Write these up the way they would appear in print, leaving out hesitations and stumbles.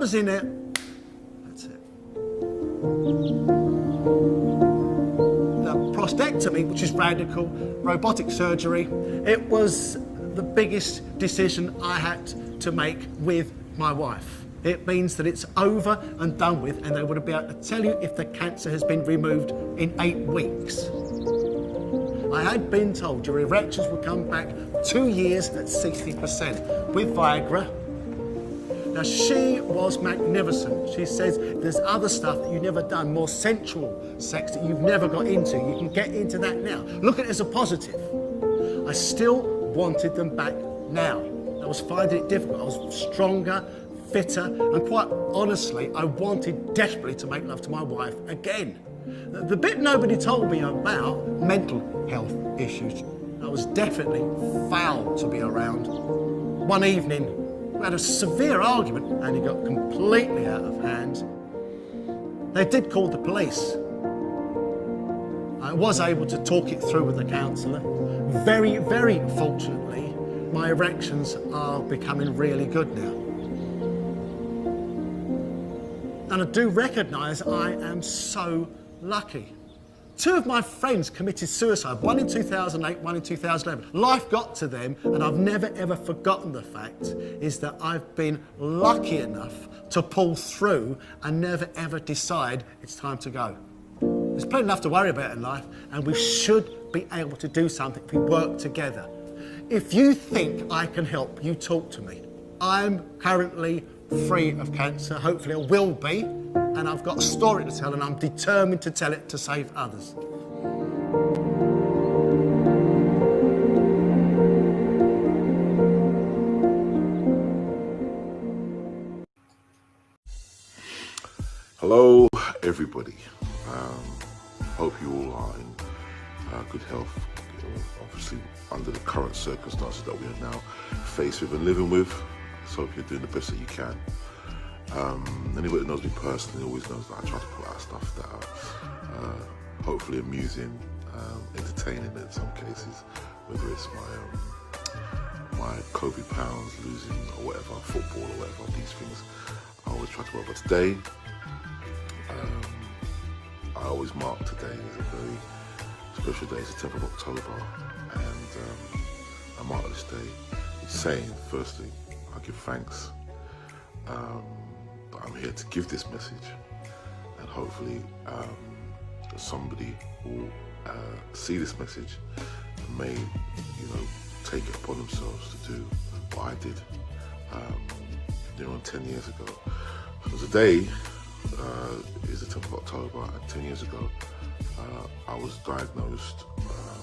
whatever's in it, that's it. The prostatectomy, which is radical robotic surgery, it was the biggest decision I had to make with my wife. It means that it's over and done with, and they would be able to tell you if the cancer has been removed in 8 weeks. I had been told your erections would come back 2 years at 60% with Viagra. Now, she was magnificent. She says there's other stuff that you've never done, more sensual sex that you've never got into. You can get into that now. Look at it as a positive. I still wanted them back now. I was finding it difficult. I was stronger, fitter, and quite honestly, I wanted desperately to make love to my wife again. The bit nobody told me about mental health issues. I was definitely foul to be around. One evening, we had a severe argument and it got completely out of hand. They did call the police. I was able to talk it through with the counsellor. Very, very fortunately, my erections are becoming really good now. And I do recognise I am so lucky. 2 of my friends committed suicide, one in 2008, one in 2011. Life got to them, and I've never ever forgotten the fact is that I've been lucky enough to pull through and never ever decide it's time to go. There's plenty enough to worry about in life, and we should be able to do something if we work together. If you think I can help, you talk to me. I'm currently free of cancer, hopefully I will be, and I've got a story to tell and I'm determined to tell it to save others. Hello everybody, hope you all are in good health, obviously under the current circumstances that we are now faced with and living with. So hope you're doing the best that you can. Anybody that knows me personally always knows that I try to put out stuff that are hopefully amusing, entertaining in some cases, whether it's my COVID pounds losing or whatever, football or whatever, these things I always try to work. But today, I always mark today as a very special day. It's the 10th of October, and I mark this day saying, firstly, I give thanks that I'm here to give this message, and hopefully somebody will see this message and may, take it upon themselves to do what I did 10 years ago. So today is the 10th of October, and 10 years ago I was diagnosed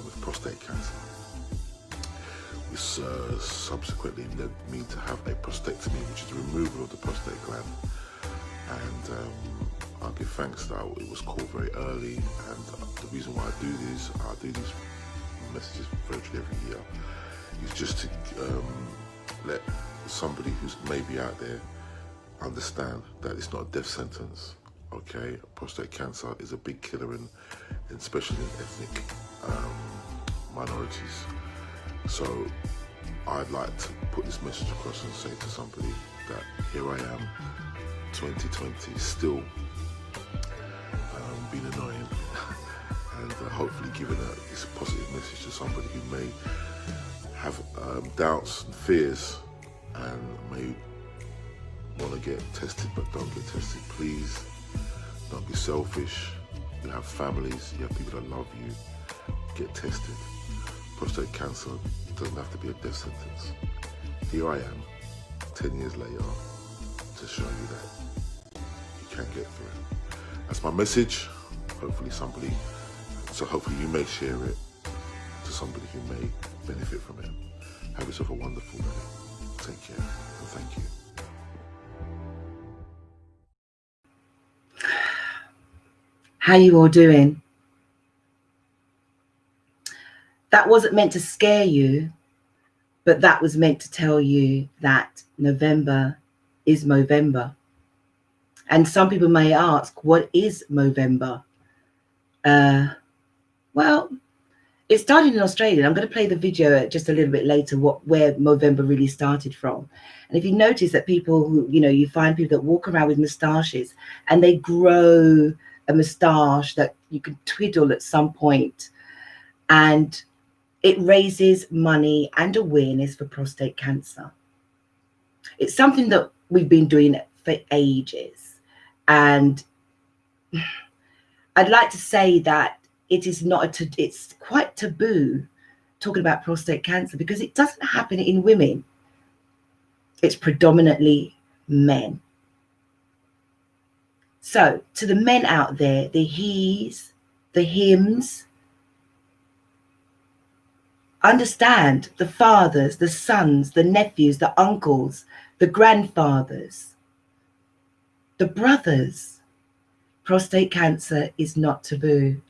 with prostate cancer, which subsequently led me to have a prostatectomy, which is the removal of the prostate gland. And I'll give thanks that it was caught very early, and the reason why I do these messages virtually every year is just to let somebody who's maybe out there understand that it's not a death sentence. Okay, prostate cancer is a big killer, especially in ethnic minorities. So I'd like to put this message across and say to somebody that here I am, 2020, still being annoying, and hopefully giving this positive message to somebody who may have doubts and fears and may want to get tested but don't get tested. Please don't be selfish. You have families, you have people that love you. Get tested. Prostate cancer doesn't have to be a death sentence. Here I am, 10 years later, to show you that you can get through it. That's my message. Hopefully hopefully you may share it to somebody who may benefit from it. Have yourself a wonderful day. Take care, and thank you. How you all doing? That wasn't meant to scare you, but that was meant to tell you that November is Movember. And some people may ask, what is Movember? Well, it started in Australia. I'm going to play the video just a little bit later, where Movember really started from. And if you notice that people who, you find people that walk around with moustaches and they grow a moustache that you can twiddle at some point, and it raises money and awareness for prostate cancer. It's something that we've been doing for ages. And I'd like to say that it is not it's quite taboo talking about prostate cancer, because it doesn't happen in women. It's predominantly men. So to the men out there, the he's, the hims, understand the fathers, the sons, the nephews, the uncles, the grandfathers, the brothers. Prostate cancer is not taboo.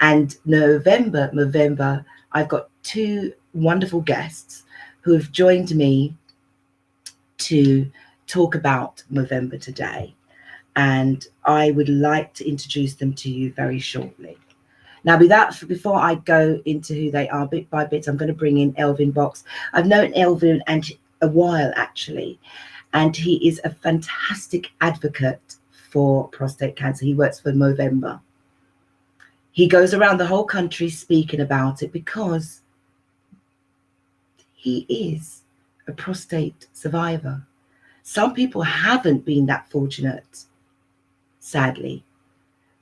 And Movember, I've got two wonderful guests who have joined me to talk about Movember today. And I would like to introduce them to you very shortly. Now, before I go into who they are bit by bit, I'm going to bring in ELVIN Box. I've known ELVIN a while, actually, and he is a fantastic advocate for prostate cancer. He works for Movember. He goes around the whole country speaking about it because he is a prostate survivor. Some people haven't been that fortunate, sadly,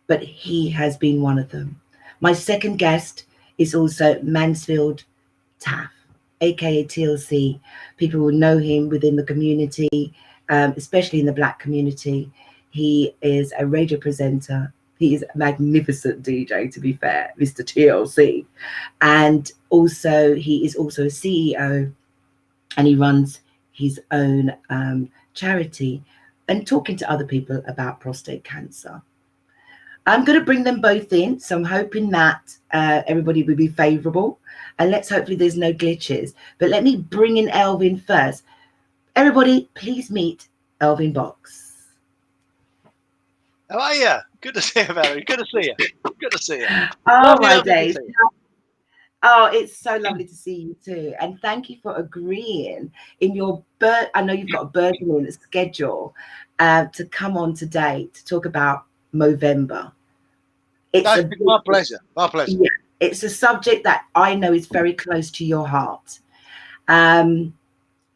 but he has been one of them. My second guest is also Mansfield Taff Aka Tlc. People will know him within the community, especially in the Black community. He is a radio presenter. He is a magnificent DJ, to be fair, Mr. TLC. And also, he is also a CEO, and he runs his own charity and talking to other people about prostate cancer. I'm going to bring them both in, so I'm hoping that everybody will be favourable, and let's hopefully there's no glitches. But let me bring in ELVIN first. Everybody, please meet ELVIN Box. How are you? Good to see you, Valerie. Good to see you. Good to see you. Oh, Lovely, my lovely to days. see you. Oh, it's so lovely to see you too. And thank you for agreeing in your I know you've got a burgeoning schedule to come on today to talk about Movember. That's my pleasure. My pleasure. Yeah, it's a subject that I know is very close to your heart. And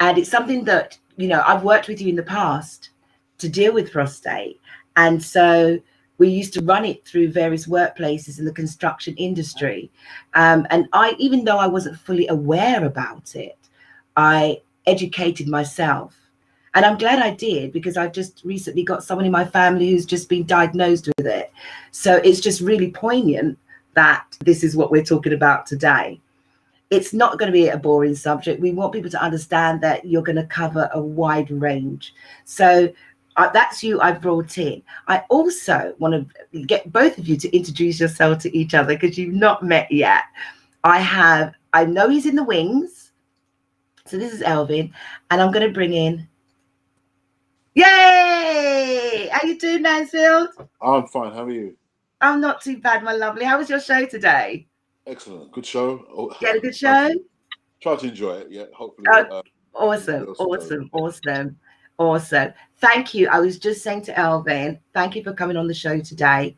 it's something that, I've worked with you in the past to deal with prostate. And so we used to run it through various workplaces in the construction industry. And even though I wasn't fully aware about it, I educated myself. And I'm glad I did, because I've just recently got someone in my family who's just been diagnosed with it. So it's just really poignant that this is what we're talking about today. It's not going to be a boring subject. We want people to understand that you're going to cover a wide range. So that's you I brought in. I also want to get both of you to introduce yourself to each other, because you've not met yet. I know he's in the wings. So this is ELVIN, and I'm going to bring in. Yay! How you doing, Mansfield? I'm fine. How are you? I'm not too bad, my lovely. How was your show today? Excellent. Good show. You had a good show? Try to enjoy it. Yeah. Hopefully. Awesome. Thank you. I was just saying to ELVIN, thank you for coming on the show today.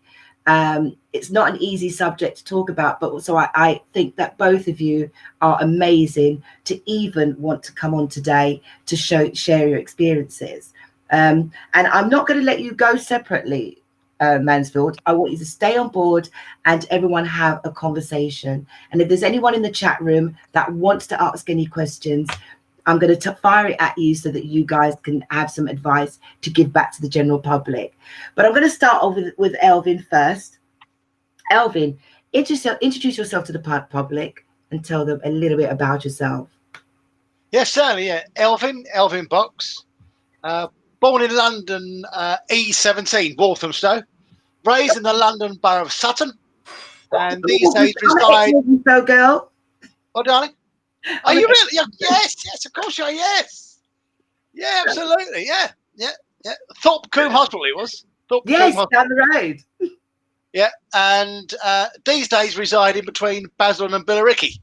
It's not an easy subject to talk about, but also I think that both of you are amazing to even want to come on today to share your experiences. And I'm not going to let you go separately, Mansfield. I want you to stay on board and everyone have a conversation. And if there's anyone in the chat room that wants to ask any questions, I'm going to fire it at you so that you guys can have some advice to give back to the general public. But I'm going to start off with ELVIN first. ELVIN, introduce yourself to the public and tell them a little bit about yourself. Yes, certainly. Yeah, ELVIN Box. Born in London, E17, Walthamstow. Raised in the London Borough of Sutton. And these days reside. So, girl. Oh, darling. Are you really? Yes, of course you are. Yes. Yeah, absolutely. Yeah. Thorpe Combe Hospital, it was. Yes, down the road. Yeah, and these days reside in between Basildon and Billericay.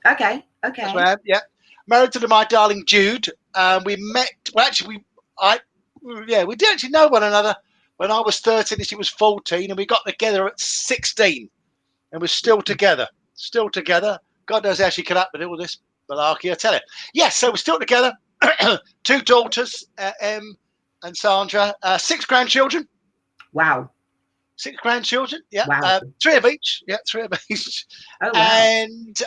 Okay. That's where I am. Yeah, married to my darling Jude. We met. Well, actually, we did actually know one another when I was 13 and she was 14, and we got together at 16, and we're still together. Still together. God knows how she cut up with all this malarkey, I tell you. Yes, so we're still together. 2 daughters, Em and Sandra. 6 grandchildren. Wow. 6 grandchildren. Yeah. Wow. 3 of each. Yeah, 3 of each. Oh, wow. And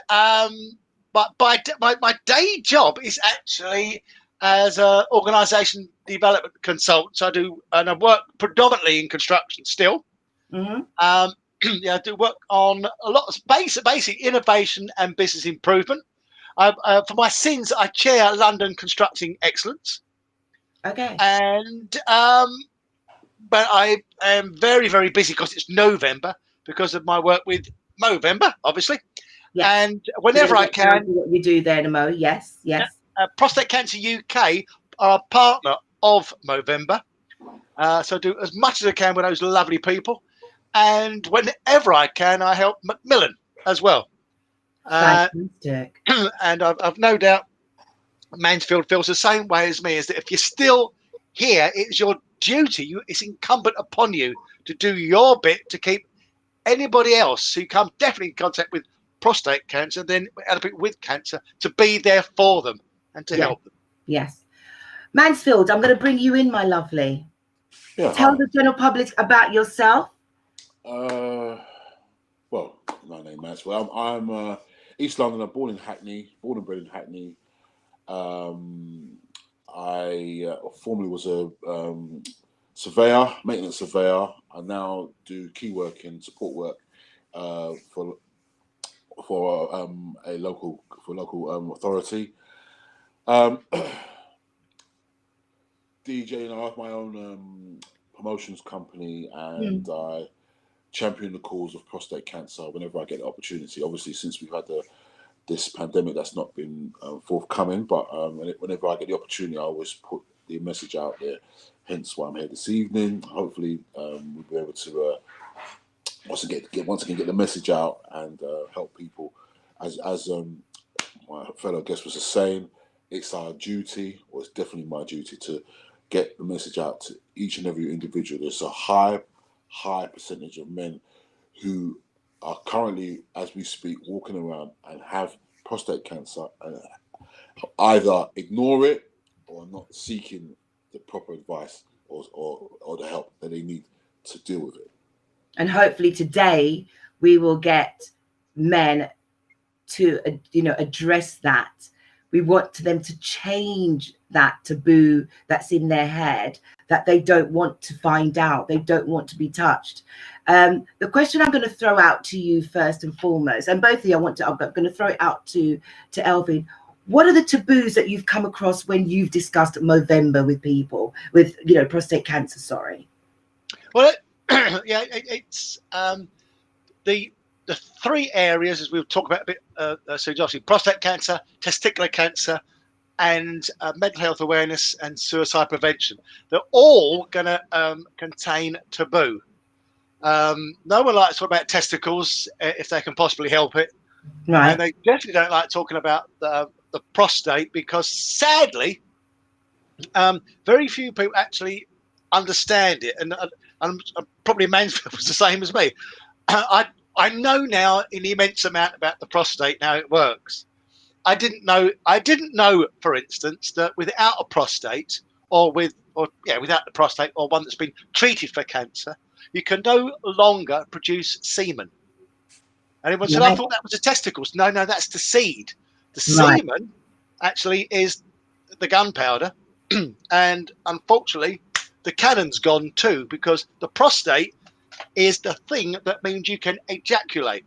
but my day job is actually as an organisation development consultant. So I work predominantly in construction still. Mm-hmm. I do work on a lot of basic innovation and business improvement. For my sins, I chair London Constructing Excellence. Okay. And but I am very, very busy because it's November because of my work with Movember, obviously. Yes. And whenever I can, what you do there, Mo. Yes. Prostate Cancer UK are a partner of Movember, so I do as much as I can with those lovely people. And whenever I can, I help Macmillan as well. Fantastic. And I've no doubt Mansfield feels the same way as me, is that if you're still here, it's your duty, it's incumbent upon you to do your bit to keep anybody else who come definitely in contact with prostate cancer, then other people with cancer, to be there for them and to help them. Yes. Mansfield, I'm going to bring you in, my lovely. Yeah, Tell the general public about yourself. Well, my name is Mansfield. I'm East London. I'm born and bred in Hackney. I formerly was a surveyor, maintenance surveyor. I now do key work and support work for a local authority. DJ, I have my own promotions company, and I champion the cause of prostate cancer whenever I get the opportunity. Obviously, since we've had this pandemic, that's not been forthcoming, but whenever I get the opportunity, I always put the message out there. Hence why I'm here this evening. Hopefully, we'll be able to once again get the message out and help people. As my fellow guest was saying, it's our duty, or it's definitely my duty, to get the message out to each and every individual. There's a high percentage of men who are currently, as we speak, walking around and have prostate cancer and either ignore it or not seeking the proper advice or the help that they need to deal with it. And hopefully today we will get men to address that. We want them to change that taboo that's in their head, that they don't want to find out, they don't want to be touched. The question I'm going to throw out to you first and foremost, and both of you, I'm going to throw it out to ELVIN. What are the taboos that you've come across when you've discussed Movember with people with, prostate cancer? Sorry. Well, it's the 3 areas, as we'll talk about a bit soon, obviously prostate cancer, testicular cancer, and mental health awareness and suicide prevention. They're all going to contain taboo. No one likes to talk about testicles if they can possibly help it. Right. And they definitely don't like talking about the prostate because, sadly, very few people actually understand it. And probably Mansfield was the same as me. I know now an immense amount about the prostate, how it works. I didn't know, for instance, that without a prostate without the prostate or one that's been treated for cancer, you can no longer produce semen. Anyone said, I thought that was the testicles. No, that's the seed. The semen actually is the gunpowder. And unfortunately, the cannon's gone too, because the prostate is the thing that means you can ejaculate.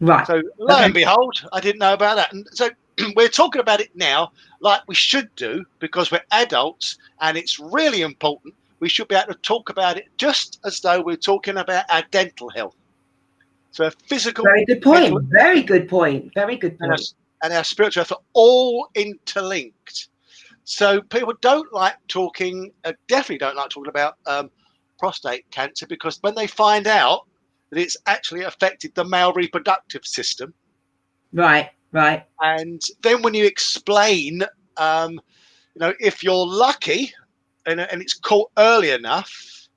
Right. So lo and behold, I didn't know about that. And so we're talking about it now like we should do, because we're adults and it's really important. We should be able to talk about it just as though we're talking about our dental health. So physical... Very good point. Very good point. Very good point. And our spiritual health are all interlinked. So people don't like talking, definitely don't like talking about prostate cancer, because when they find out, that it's actually affected the male reproductive system. Right. And then when you explain, if you're lucky and it's caught early enough,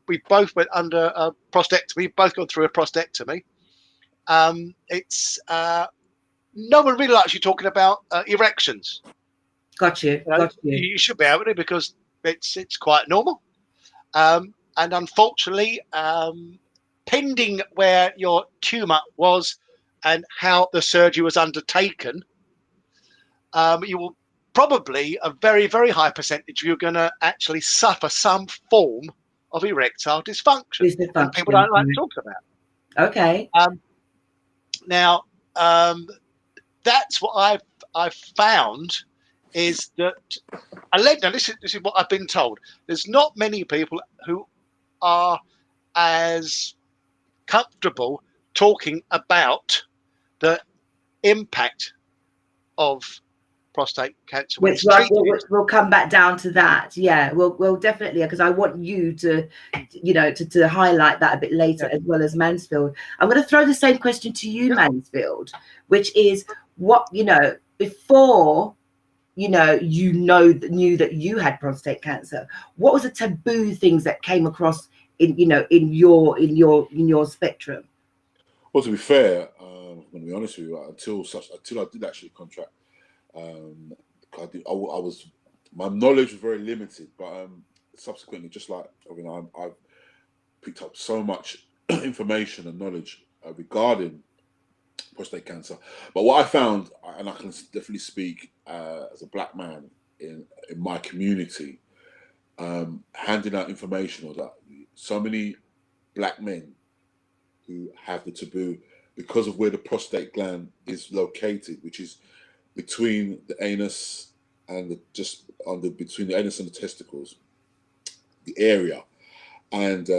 we both went under a prostatectomy, both gone through a prostatectomy. It's no one really likes you talking about erections. Got you. You should be able to, because it's quite normal. And unfortunately, pending where your tumour was and how the surgery was undertaken, you will probably, a very, very high percentage, you're going to actually suffer some form of erectile dysfunction. And people don't like to talk about. Okay. Now, that's what I've found, is that now this is what I've been told. There's not many people who are as comfortable talking about the impact of prostate cancer when it's treated. We'll come back down to that. Yeah, we'll definitely, because I want you to, to highlight that a bit later, as well as Mansfield. I'm going to throw the same question to you, Mansfield, which is what, before knew that you had prostate cancer, what was the taboo things that came across in your spectrum? Well, to be fair, I'm going to be honest with you, until I did actually contract, my knowledge was very limited, but subsequently, just like I've picked up so much information and knowledge regarding prostate cancer. But what I found, and I can definitely speak as a black man in my community, handing out information, or that so many black men who have the taboo because of where the prostate gland is located, which is between the anus and between the anus and the testicles, the area, and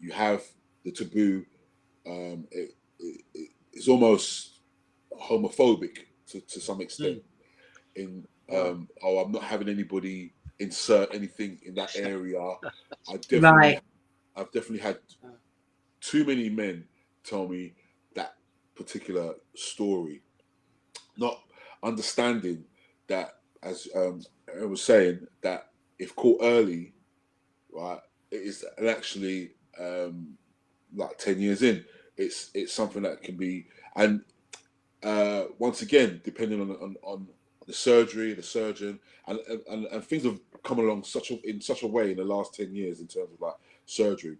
you have the taboo. It's almost homophobic to some extent. I'm not having anybody insert anything in that area. I've definitely had too many men tell me that particular story, not understanding that, as I was saying, that if caught early, right, it is actually like 10 years in, it's something that can be, and once again, depending on the surgery, the surgeon, and things have come along in such a way in the last 10 years in terms of like surgery.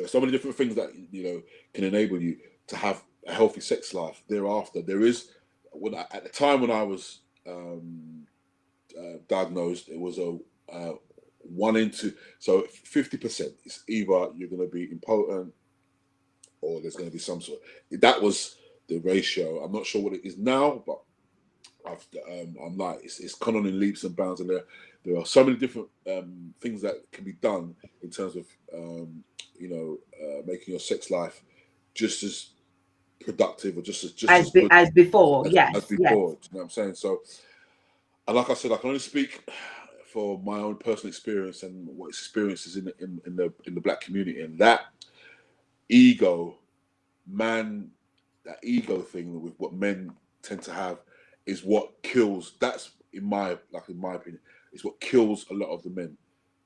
So many different things that can enable you to have a healthy sex life thereafter. There is, at the time when I was diagnosed, it was a 1 in 2, so 50%. It's either you're going to be impotent or there's going to be some sort. That was the ratio. I'm not sure what it is now, but I'm like, it's gone on in leaps and bounds, and there are so many different things that can be done in terms of making your sex life just as productive, or just as good as before. As before. You know what I'm saying? So, and like I said, I can only speak for my own personal experience and what experiences in the black community, and that ego thing with what men tend to have is what kills. That's in my opinion, is what kills a lot of the men.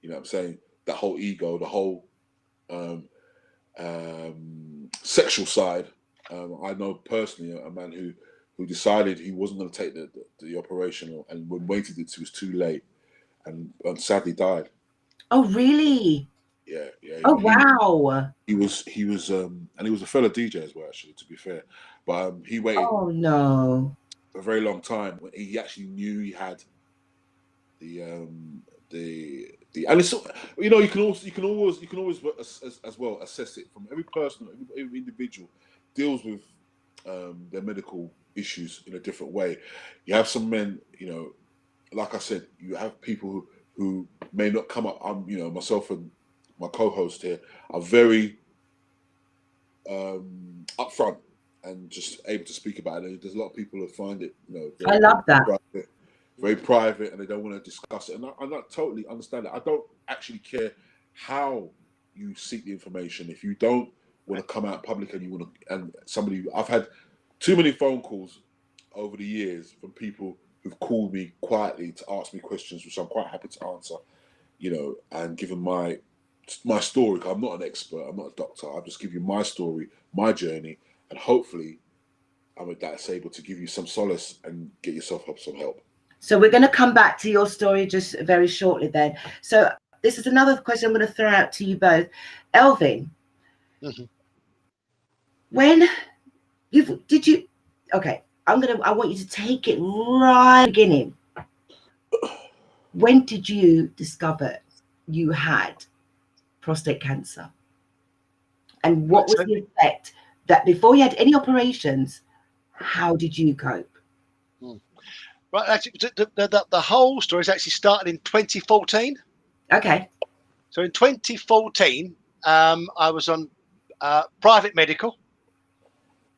You know what I'm saying? That whole ego, the whole sexual side. I know personally a man who decided he wasn't going to take the operation, and when waited it was too late, and sadly died. Oh really? Yeah. Oh wow. He was and he was a fellow DJ as well, actually, to be fair. But he waited. Oh no. A very long time when he actually knew he had the and it's, you can always as well assess it from every person. Every individual deals with their medical issues in a different way. You have some men, like I said, you have people who may not come up. Myself and my co-host here are very upfront and just able to speak about it. There's a lot of people who find it, I love that. Very private, and they don't want to discuss it. And I totally understand that. I don't actually care how you seek the information. If you don't want to come out public and you want to, and somebody, I've had too many phone calls over the years from people who've called me quietly to ask me questions, which I'm quite happy to answer, you know, and given my story. I'm not an expert, I'm not a doctor. I'll just give you my story, my journey, and hopefully that's able to give you some solace and get yourself some help. So we're going to come back to your story just very shortly then. So this is another question I'm going to throw out to you both. ELVIN, when okay, I want you to take it right at the beginning. When did you discover you had prostate cancer? And what was the effect that before you had any operations, how did you cope? Right, actually, the whole story is actually started in 2014. Okay. So in 2014, I was on private medical,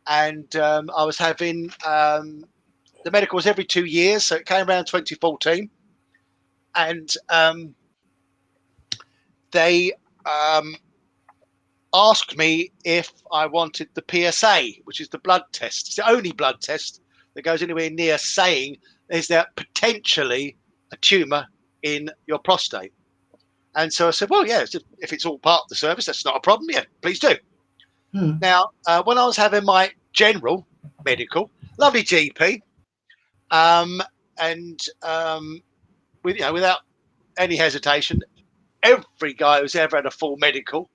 and I was having the medical was every 2 years, so it came around 2014, and they asked me if I wanted the PSA, which is the blood test. It's the only blood test that goes anywhere near saying is there potentially a tumour in your prostate. And so I said, well, yeah, if it's all part of the service, that's not a problem. Yeah, please do. Now, when I was having my general medical, lovely GP, without any hesitation, every guy who's ever had a full medical,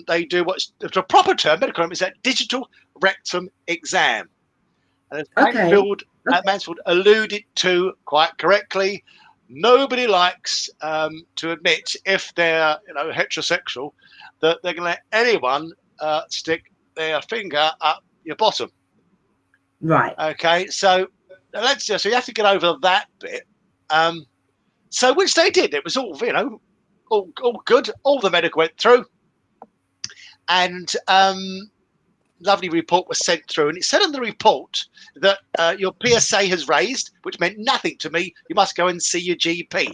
they do what's the proper term, medical term, is that digital rectum exam. And as Mansfield alluded to quite correctly, nobody likes to admit, if they're heterosexual, that they're going to let anyone stick their finger up your bottom. Right. Okay. So so you have to get over that bit. So which they did. It was all all good. All the medical went through, and lovely report was sent through, and it said on the report that your PSA has raised, which meant nothing to me. You must go and see your GP.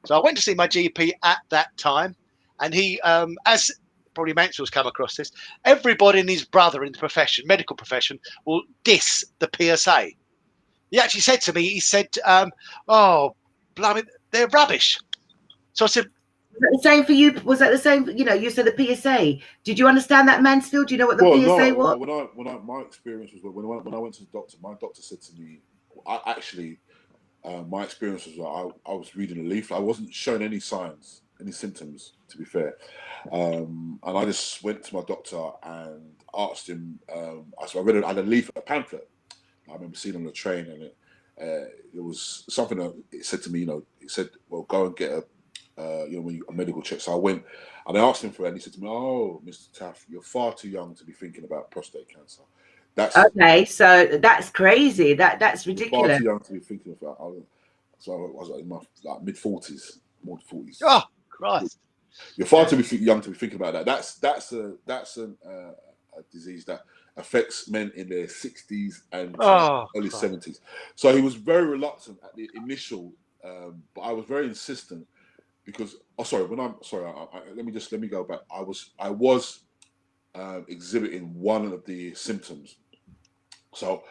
So I went to see my GP at that time, and he, as probably Mansfield's come across this, everybody and his brother in the profession, medical profession, will diss the PSA. He actually said to me, he said, "Oh, blimey, they're rubbish." So I said, was that the same for you? Was that the same? You said the PSA. Did you understand that, Mansfield? Do you know what the PSA was? My experience was when I went to the doctor. My doctor said to me, my experience was I was reading a leaflet. I wasn't showing any signs, any symptoms, to be fair. And I just went to my doctor and asked him. I had a leaflet, a pamphlet. I remember seeing on the train, and it was something that it said to me. It said, "Well, go and get a medical check." So I went and I asked him for it, and he said to me, "Oh, Mr. Taff, you're far too young to be thinking about prostate cancer." That's okay. So that's crazy. That's ridiculous. Far too young to be thinking about. So I was in my mid-40s, more than 40s. Oh Christ! You're far too young to be thinking about that. That's a disease that affects men in their 60s and early 70s. So he was very reluctant at the initial, but I was very insistent. Because let me go back. I was exhibiting one of the symptoms. So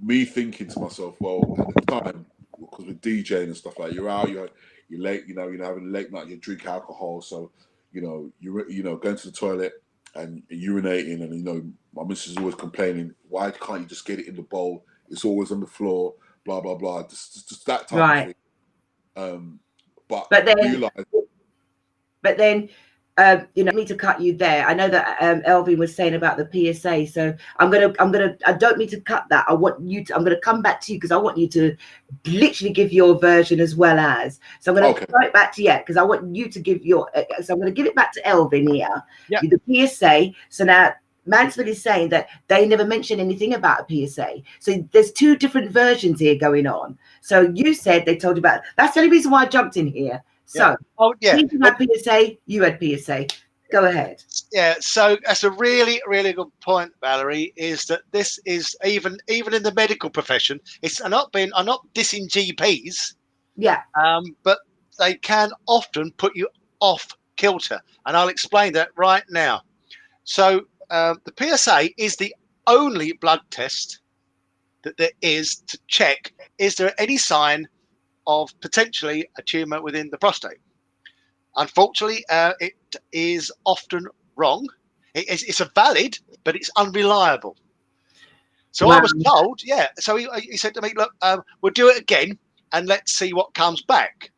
me thinking to myself, well, at the time, because with DJing and stuff like you're out, you're late, you're having a late night, you drink alcohol, so you're going to the toilet and urinating, and my missus is always complaining, why can't you just get it in the bowl? It's always on the floor, blah blah blah. Just that type of thing. But then, me to cut you there. I know that ELVIN was saying about the PSA, so I don't mean to cut that. I'm going to come back to you because I want you to literally give your version as well as. So I'm going to throw it back to you because I want you to give your. So I'm going to give it back to ELVIN here. Yeah. The PSA. So now Mansfield is saying that they never mentioned anything about a PSA. So there's two different versions here going on. So you said they told you about. That's the only reason why I jumped in here. So you had PSA, you had PSA. Go ahead. Yeah, so that's a really, really good point, Valerie, is that this is even in the medical profession, I'm not dissing GPs. Yeah. But they can often put you off killed her, and I'll explain that right now. So the PSA is the only blood test that there is to check, is there any sign of potentially a tumour within the prostate? Unfortunately, it is often wrong. It's a valid, but it's unreliable. So Wow. I was told, yeah. So he said to me, look, we'll do it again and let's see what comes back.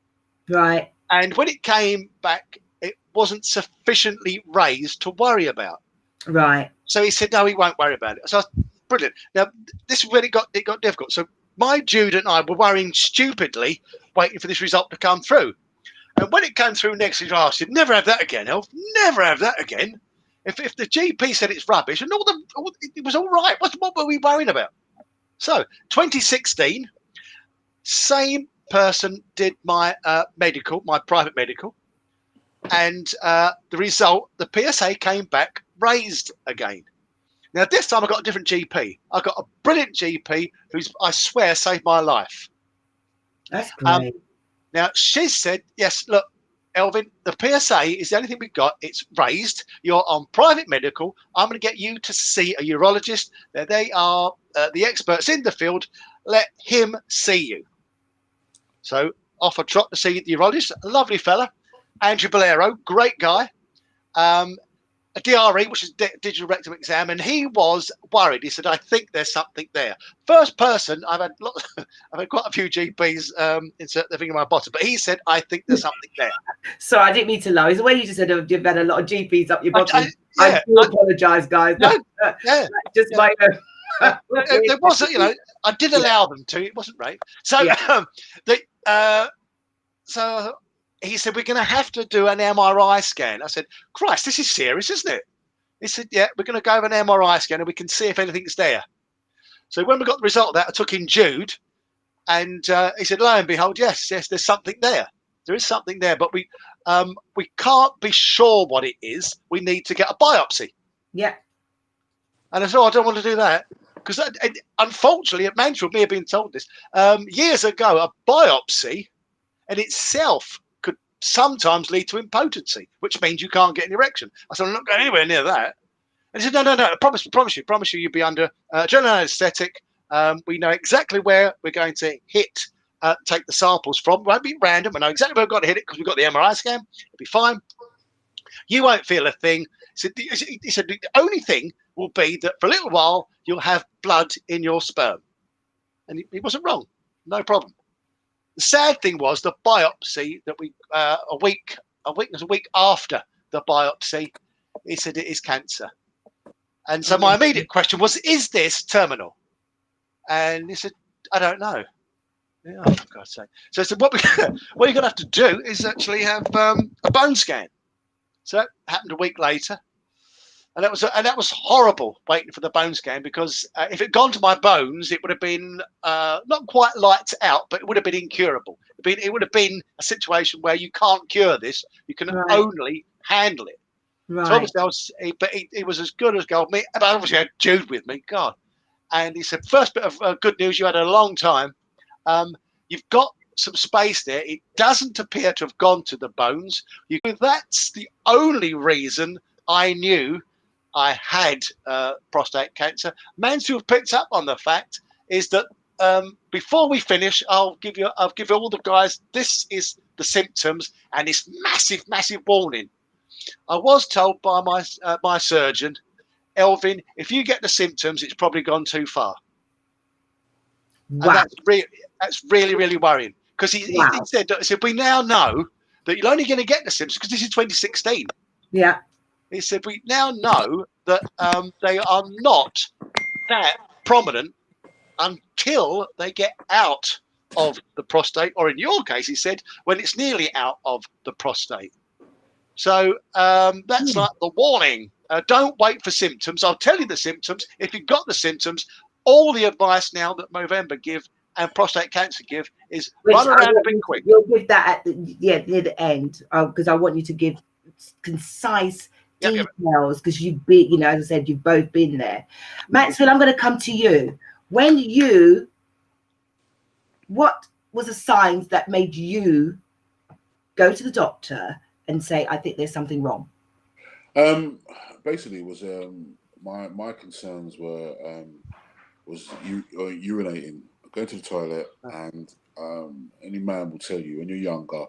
Right. And when it came back, it wasn't sufficiently raised to worry about. Right. So he said, no, he won't worry about it. So I was, brilliant. Now, this is when it got difficult. So my Jude and I were worrying stupidly, waiting for this result to come through. And when it came through next, he asked, never have that again, Elf. Never have that again. If the GP said it's rubbish, and it was all right, what were we worrying about? So 2016, same person did my medical, my private medical, and the result, the PSA came back raised again. Now this time I got a different GP. I got a brilliant GP who's, I swear, saved my life. That's great. Now she said, yes, look, Elvin, the PSA is the only thing we've got. It's raised. You're on private medical. I'm going to get you to see a urologist. They are the experts in the field. Let him see you. So off I trot to see the urologist, a lovely fella, Andrew Bolero, great guy. A DRE, which is digital rectum exam, and he was worried. He said, I think there's something there. First person, I've had quite a few GPs insert their finger in my bottom, but he said, I think there's something there. So I didn't mean to lie. It's the way you just said, oh, you've had a lot of GPs up your bottom. I do apologise, guys. No, yeah, just my there wasn't, I did allow them to. It wasn't right. So, so he said, we're going to have to do an MRI scan. I said, Christ, this is serious, isn't it? He said, yeah, we're going to go have an MRI scan and we can see if anything's there. So when we got the result of that, I took in Jude, and he said, lo and behold, yes, there's something there. There is something there, but we can't be sure what it is. We need to get a biopsy. Yeah. And I said, I don't want to do that. Because unfortunately, at Mansfield, me have been told this, years ago, a biopsy in itself could sometimes lead to impotency, which means you can't get an erection. I said, I'm not going anywhere near that. And he said, no, I promise you, you'll be under general anaesthetic. We know exactly where we're going to hit, take the samples from. It won't be random. We know exactly where we've got to hit it because we've got the MRI scan. It'll be fine. You won't feel a thing. He said, the only thing will be that for a little while, you'll have blood in your sperm. And he wasn't wrong. No problem. The sad thing was the biopsy that we, a week after the biopsy, he said it is cancer. And so my immediate question was, is this terminal? And he said, I don't know. Yeah, oh, for God's sake. So I said, what you're going to have to do is actually have a bone scan. So that happened a week later. And that was horrible waiting for the bone scan, because if it had gone to my bones, it would have been not quite lights out, but it would have been incurable. It would have been a situation where you can't cure this. You can only handle it. Right. So obviously he was as good as gold. But obviously I had Jude with me, God. And he said, first bit of good news, you had a long time. You've got some space there. It doesn't appear to have gone to the bones. That's the only reason I knew I had prostate cancer. Mansfield picked up on the fact is that before we finish, I'll give you all the guys, this is the symptoms, and it's massive warning. I was told by my surgeon, Elvin, if you get the symptoms, it's probably gone too far. Wow. And that's really worrying, because he said, we now know that you're only going to get the symptoms, because this is 2016. Yeah. He said, we now know that they are not that prominent until they get out of the prostate, or in your case, he said, when it's nearly out of the prostate. So that's like the warning. Don't wait for symptoms. I'll tell you the symptoms. If you've got the symptoms, all the advice now that Movember give and prostate cancer give is run around a bit quick. You'll give that near the end, because I want you to give concise details, because you've been, as I said, you've both been there. Mansfield, I'm going to come to you. What was the signs that made you go to the doctor and say, I think there's something wrong? Basically, it was my concerns were was urinating, going to the toilet, and any man will tell you when you're younger,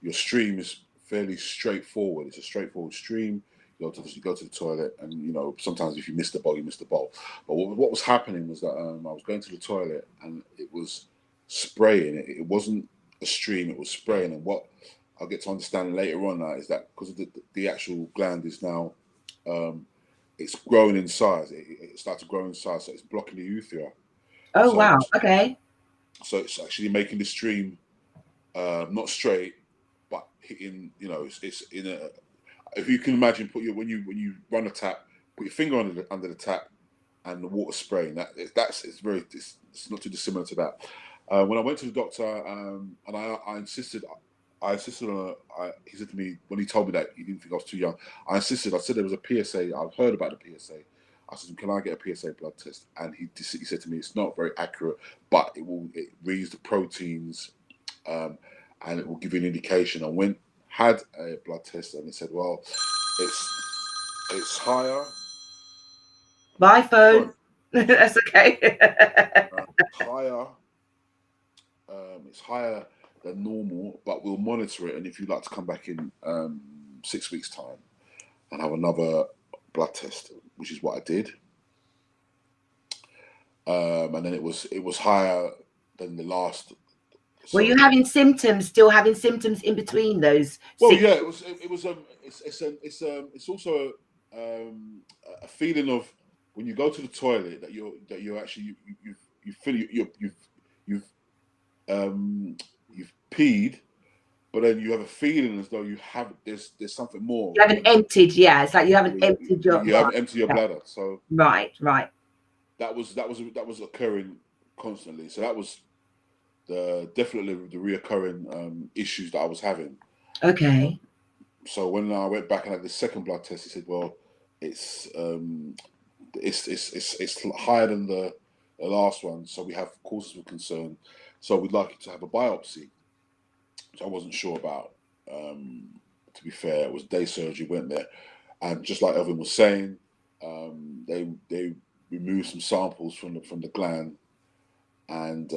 your stream is fairly straightforward. It's a straightforward stream. You go to the toilet, and you know sometimes if you miss the bowl, you miss the bowl. But what was happening was that I was going to the toilet and it was spraying. It wasn't a stream; it was spraying. And what I'll get to understand later on now is that because of the actual gland is now it's growing in size. It starts to grow in size, so it's blocking the urethra. Oh, So wow. Okay. So it's actually making the stream not straight, but hitting. You know, it's in a. If you can imagine, when you run a tap, put your finger under the tap, and the water spraying. It's not too dissimilar to that. When I went to the doctor, and I insisted on he said to me, when he told me that he didn't think I was too young, I insisted. I said there was a PSA. I've heard about the PSA. I said, can I get a PSA blood test? And he said to me, it's not very accurate, but it reads the proteins, and it will give you an indication. I had a blood test, and it said, well, it's higher. My phone. That's okay. It's higher than normal, but we'll monitor it. And if you'd like to come back in 6 weeks' time and have another blood test, which is what I did, and then it was higher than the last. Were you having symptoms? Still having symptoms in between those? Well, yeah, it was. It's also a feeling of when you go to the toilet that you're actually you feel you've peed, but then you have a feeling as though there's something more. You haven't emptied, yeah. It's like you haven't emptied your. You haven't emptied your bladder, so right. That was occurring constantly. So that was definitely the reoccurring issues that I was having. Okay. So when I went back and had the second blood test, he said, "Well, it's higher than the last one, so we have causes of concern. So we'd like you to have a biopsy," which I wasn't sure about. To be fair, it was day surgery. Went there, and just like Elvin was saying, they removed some samples from the gland, and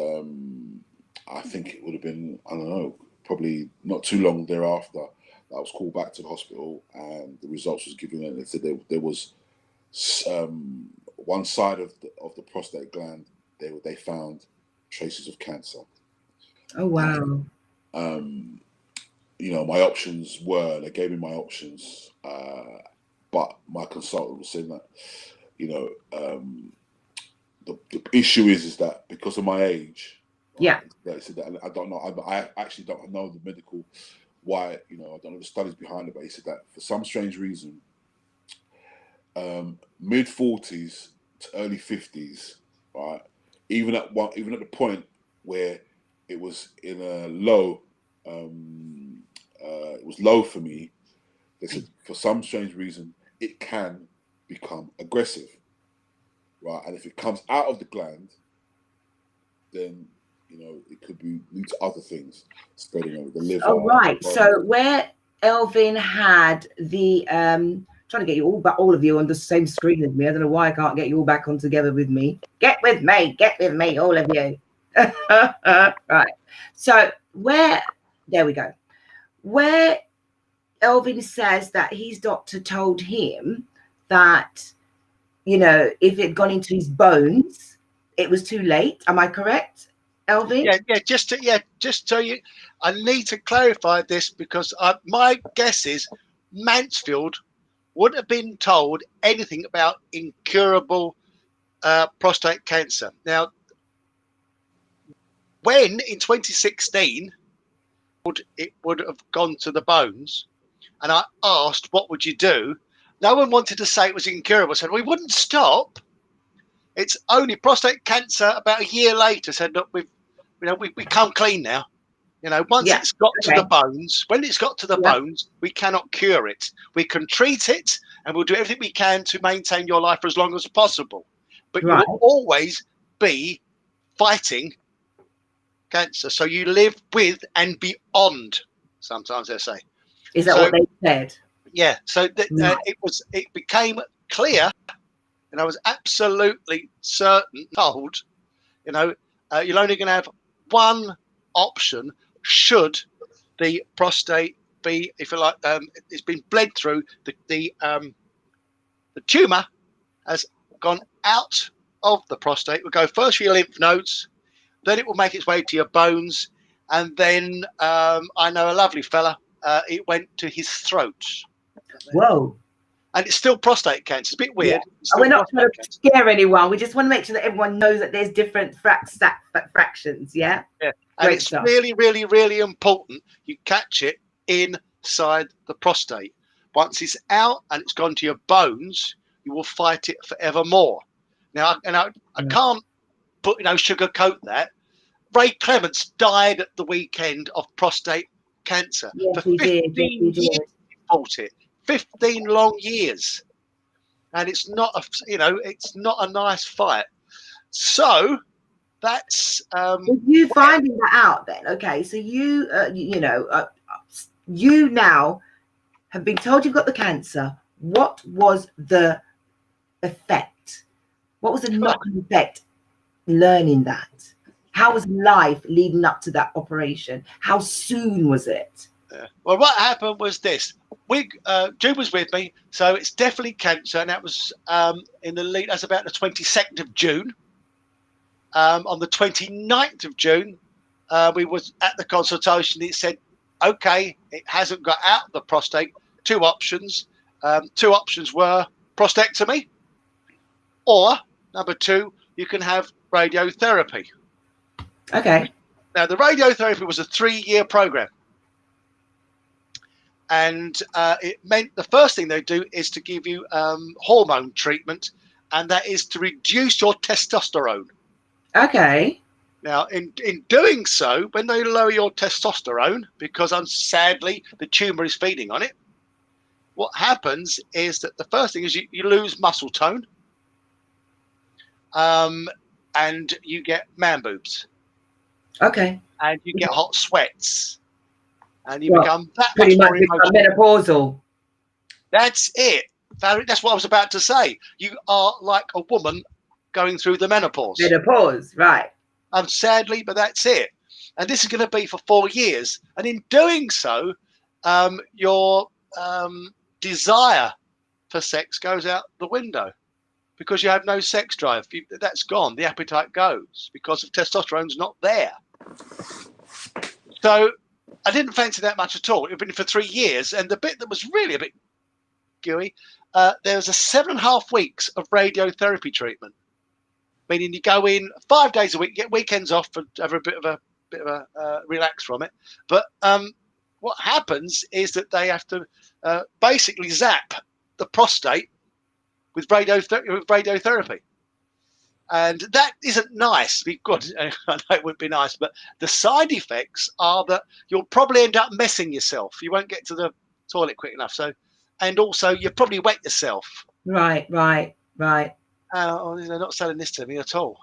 I think it would have been, I don't know, probably not too long thereafter that I was called back to the hospital, and the results was given, and they said there was one side of the prostate gland they found traces of cancer. Oh wow. And, my options they gave me my options, but my consultant was saying that, the issue is that because of my age, yeah, they said that I don't know. I actually don't know the medical why. I don't know the studies behind it, but he said that for some strange reason, mid-40s to early 50s, right? Even at the point where it was in a low, it was low for me. They said for some strange reason it can become aggressive, right? And if it comes out of the gland, then it could lead to other things, spreading over the liver. Oh right. So where Elvin had the trying to get you all of you on the same screen as me. I don't know why I can't get you all back on together with me. Get with me, all of you. Right. So there we go. Where Elvin says that his doctor told him that, if it had gone into his bones, it was too late. Am I correct, Elvin? Yeah. Just so you, I need to clarify this because my guess is Mansfield wouldn't have been told anything about incurable prostate cancer. Now, when in 2016 it would have gone to the bones, and I asked, what would you do? No one wanted to say it was incurable. I said, we wouldn't stop. It's only prostate cancer about a year later said, look, we come clean now. Once it's got to the bones, when it's got to the bones, we cannot cure it. We can treat it, and we'll do everything we can to maintain your life for as long as possible. But you will always be fighting cancer. So you live with and beyond, sometimes they say. Is that what they said? Yeah. So Right. it became clear, and I was absolutely certain, told, you know, you're only going to have one option should the prostate be, if you like, it's been bled through, the tumour has gone out of the prostate. It will go first for your lymph nodes, then it will make its way to your bones, and then I know a lovely fella, it went to his throat. Whoa. And it's still prostate cancer. It's a bit weird. Yeah. And we're not trying to scare anyone. We just want to make sure that everyone knows that there's different fractions. Yeah. Yeah. And Great it's stuff. really, really, really important you catch it inside the prostate. Once it's out and it's gone to your bones, you will fight it forevermore. Now, I can't sugarcoat that. Ray Clements died at the weekend of prostate cancer. Yes, For he did. 15 Yes, he did. years he fought it. 15 long years. And it's not it's not a nice fight. So that's With you finding that out then, okay, so you you now have been told you've got the cancer. What was the effect? What was the knock-on effect learning that? How was life leading up to that operation? How soon was it? Well, what happened was this. Jude was with me, so it's definitely cancer, and that was in the lead. That's about the 22nd of June. On the 29th of June, we was at the consultation. It said, okay, it hasn't got out of the prostate. Two options. Two options were prostatectomy, or number two, you can have radiotherapy. Okay. Now, the radiotherapy was a 3-year program. And it meant the first thing they do is to give you hormone treatment, and that is to reduce your testosterone. Okay. Now, in doing so, when they lower your testosterone, because sadly the tumour is feeding on it, what happens is that the first thing is you lose muscle tone, and you get man boobs. Okay. And you get hot sweats. And you become that pretty much much more emotional. menopausal. That's it. That's what I was about to say. You are like a woman going through the menopause. Menopause, right. Sadly, but that's it. And this is going to be for 4 years. And in doing so, your desire for sex goes out the window because you have no sex drive. That's gone. The appetite goes because of testosterone's not there. So I didn't fancy that much at all. It had been for 3 years. And the bit that was really a bit gooey, there was 7.5 weeks of radiotherapy treatment, meaning you go in 5 days a week, get weekends off, and have a bit of a relax from it. But what happens is that they have to basically zap the prostate with radiotherapy. And that isn't nice. Because, I know it would be nice, but the side effects are that you'll probably end up messing yourself. You won't get to the toilet quick enough. So, and also you'll probably wet yourself. Right. They're not selling this to me at all.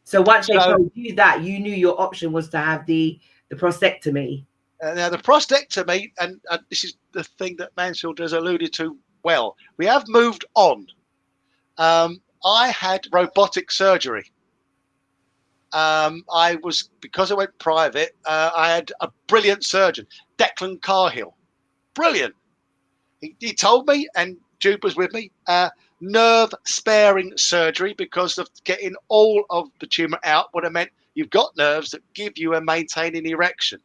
So once they told you that, you knew your option was to have the prostatectomy. Now the prostatectomy, and this is the thing that Mansfield has alluded to. Well, we have moved on. I had robotic surgery. Because I went private, I had a brilliant surgeon, Declan Carhill. Brilliant. He told me, and Jude was with me, nerve sparing surgery, because of getting all of the tumour out would have meant you've got nerves that give you and maintain an erection.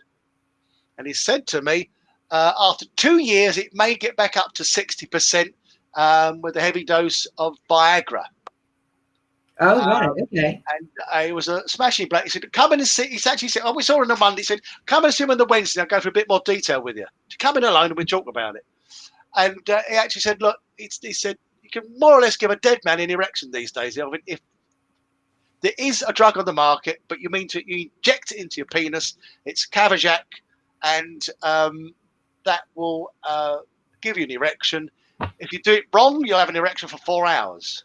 And he said to me, after 2 years, it may get back up to 60% with a heavy dose of Viagra. Oh, right. Okay. And it was a smashing bloke. He said, come in and see. He actually said, we saw him on the Monday. He said, come and see him on the Wednesday. I'll go for a bit more detail with you. Come in alone and we'll talk about it. And he actually said, look, he said, you can more or less give a dead man an erection these days. If there is a drug on the market, but you inject it into your penis, it's Cavajac, and that will give you an erection. If you do it wrong, you'll have an erection for 4 hours.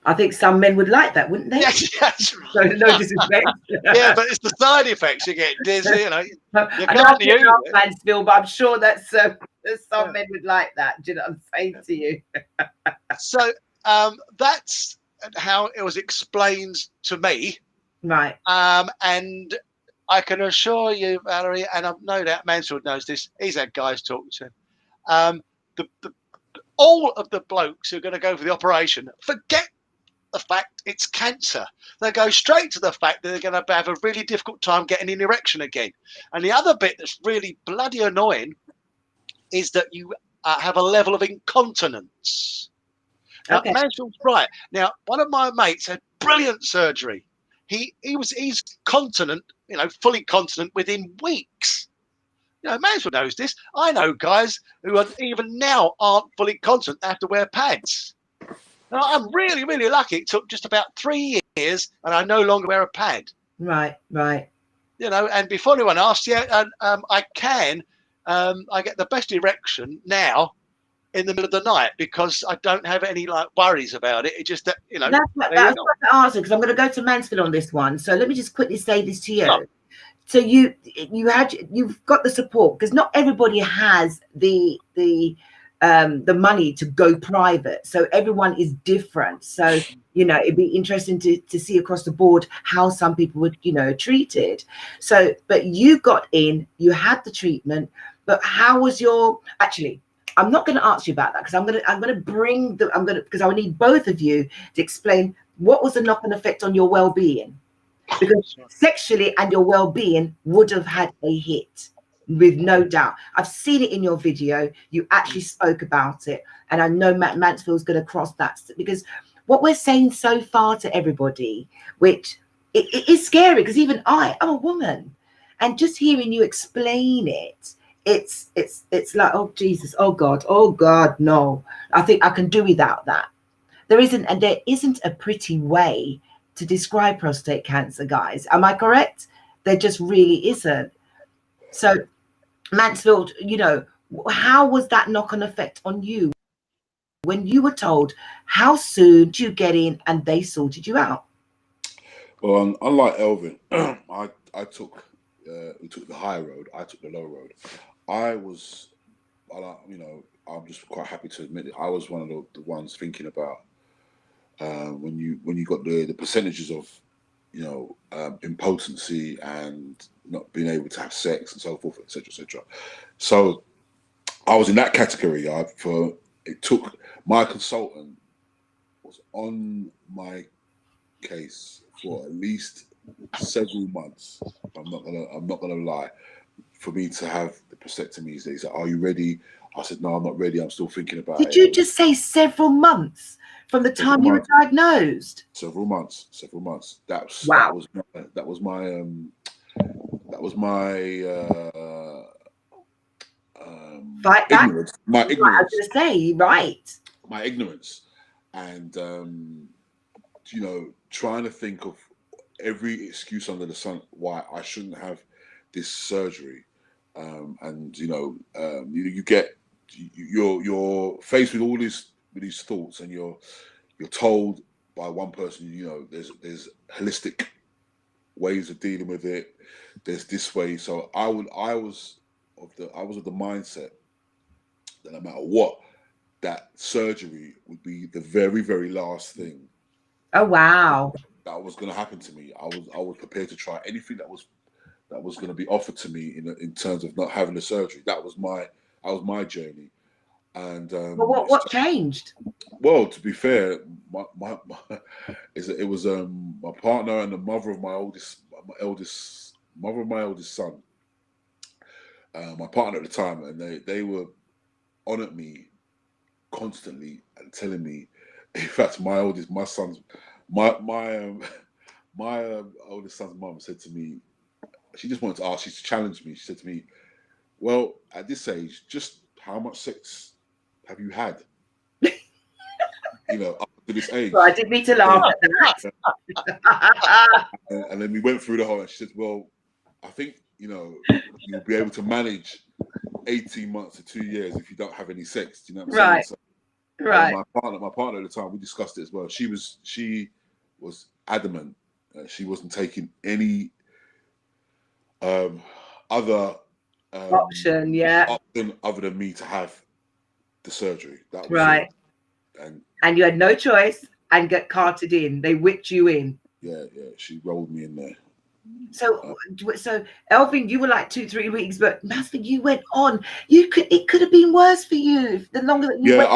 I think some men would like that, wouldn't they? Yes, that's right. So, no disrespect. Yeah, but it's the side effects. You get dizzy, you know. You I know I'm can't use it. Mansfield, but I'm sure that's some men would like that. Do you know what I'm saying to you? So that's how it was explained to me. Right. And I can assure you, Valerie, and I've no doubt Mansfield knows this, he's had guys talking to him. All of the blokes who are going to go for the operation forget the fact it's cancer. They go straight to the fact that they're going to have a really difficult time getting an erection again. And the other bit that's really bloody annoying is that you have a level of incontinence. Now, Mansfield's right. Now, one of my mates had brilliant surgery. He's continent, you know, fully continent within weeks. You know, Mansfield knows this. I know guys who are even now aren't fully continent. They have to wear pads. Now, I'm really, really lucky. It took just about 3 years, and I no longer wear a pad. Right, right. You know, and before anyone asked, yeah, I can. I get the best erection now in the middle of the night because I don't have any like worries about it. It just that, you know. That's what the answer, because I'm going to go to Mansfield on this one. So let me just quickly say this to you. Oh. So you've got the support, because not everybody has the money to go private. So everyone is different. So, you know, it'd be interesting to see across the board how some people would, you know, treated. So, but you got in, you had the treatment, but how was your, actually, I'm not going to ask you about that, because I'm going to because I need both of you to explain what was the knock-on effect on your well-being, because sexually and your well-being would have had a hit, with no doubt. I've seen it in your video. You actually spoke about it, and I know Matt Mansfield's going to cross that, because what we're saying so far to everybody, which it is scary, because even I'm a woman, and just hearing you explain it, it's like, oh Jesus, oh God, no. I think I can do without that. There isn't a pretty way to describe prostate cancer, guys. Am I correct? There just really isn't. So, Mansfield, you know, how was that knock-on effect on you when you were told? How soon did you get in and they sorted you out? Well, unlike Elvin, I took we took the high road. I took the low road. You know, I'm just quite happy to admit it. I was one of the ones thinking about when you got the percentages of, you know, impotency and not being able to have sex and so forth, etc., etc. So I was in that category. It took, my consultant was on my case for at least several months. I'm not gonna lie, for me to have the prostatectomy. He said, "Are you ready?" I said, "No, I'm not ready. I'm still thinking about it." Did you just say several months from the time you were diagnosed? Several months. Wow. That was my Fight back. Ignorance. My ignorance. I was going to say, right. My ignorance, and you know, trying to think of every excuse under the sun why I shouldn't have this surgery, and you know, you're faced with all these thoughts, and you're told by one person, you know, there's holistic ways of dealing with it. There's this way. So I was of the mindset that no matter what, that surgery would be the very, very last thing. Oh wow. That was going to happen to me. I was prepared to try anything that was going to be offered to me in terms of not having the surgery. That was my journey. And well, what changed? Well, to be fair, it was my partner and the mother of my eldest son. My partner at the time, and they were on at me constantly and telling me. In fact, my oldest son's mum said to me, she just wanted to ask, she challenged me. She said to me, "Well, at this age, just how much sex have you had? You know, up to this age?" Well, I didn't mean to laugh at that. And then we went through the whole, and she said, "Well, I think, you know, you'll be able to manage 18 months to 2 years if you don't have any sex." Do you know what I'm saying? So Right. My partner at the time, we discussed it as well. She was adamant. She wasn't taking any other Option, yeah. option other than me to have the surgery. That was Right. it. And you had no choice and get carted in. They whipped you in. Yeah, she rolled me in there. So Elvin, you were like 2-3 weeks, but Mansfield, you went on. It could have been worse for you the longer that you went.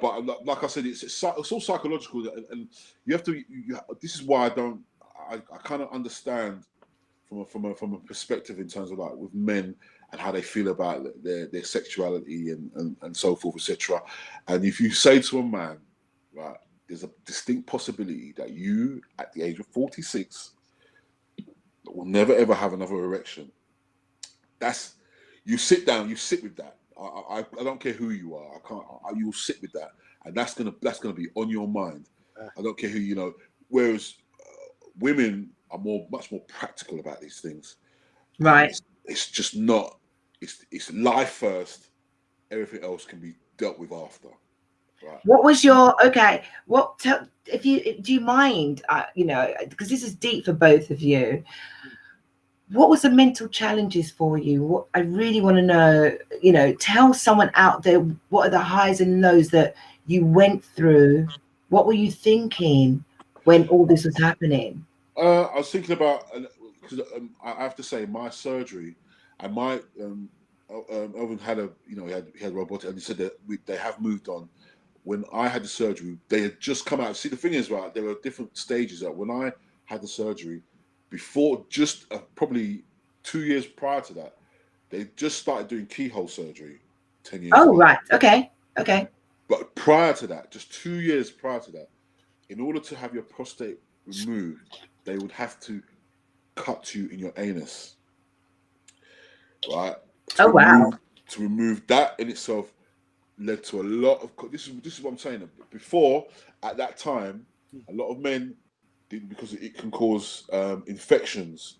But like I said, it's all psychological, and you have to. This is why I kind of understand from a perspective in terms of like with men and how they feel about their sexuality and so forth, etc. And if you say to a man, right, there's a distinct possibility that you, at the age of 46, will never ever have another erection. You sit down, you sit with that. I don't care who you are. You'll sit with that, and that's gonna be on your mind. I don't care who you know. Whereas women are much more practical about these things. Right. It's just not. It's life first. Everything else can be dealt with after. Right. What was your do you mind? Because this is deep for both of you. What was the mental challenges for you? What I really want to know, tell someone out there, what are the highs and lows that you went through? What were you thinking when all this was happening? I was thinking about, because I have to say, my surgery and my Elvin had he had robotic, and he said that they have moved on. When I had the surgery, they had just come out. See, the thing is, right, there were different stages. When I had the surgery, before, just probably 2 years prior to that, they just started doing keyhole surgery 10 years ago. Right. Okay. But prior to that, just 2 years prior to that, in order to have your prostate removed, they would have to cut you in your anus. Right? To remove that in itself led to a lot of... This is what I'm saying. Before, at that time, a lot of men didn't, because it can cause infections.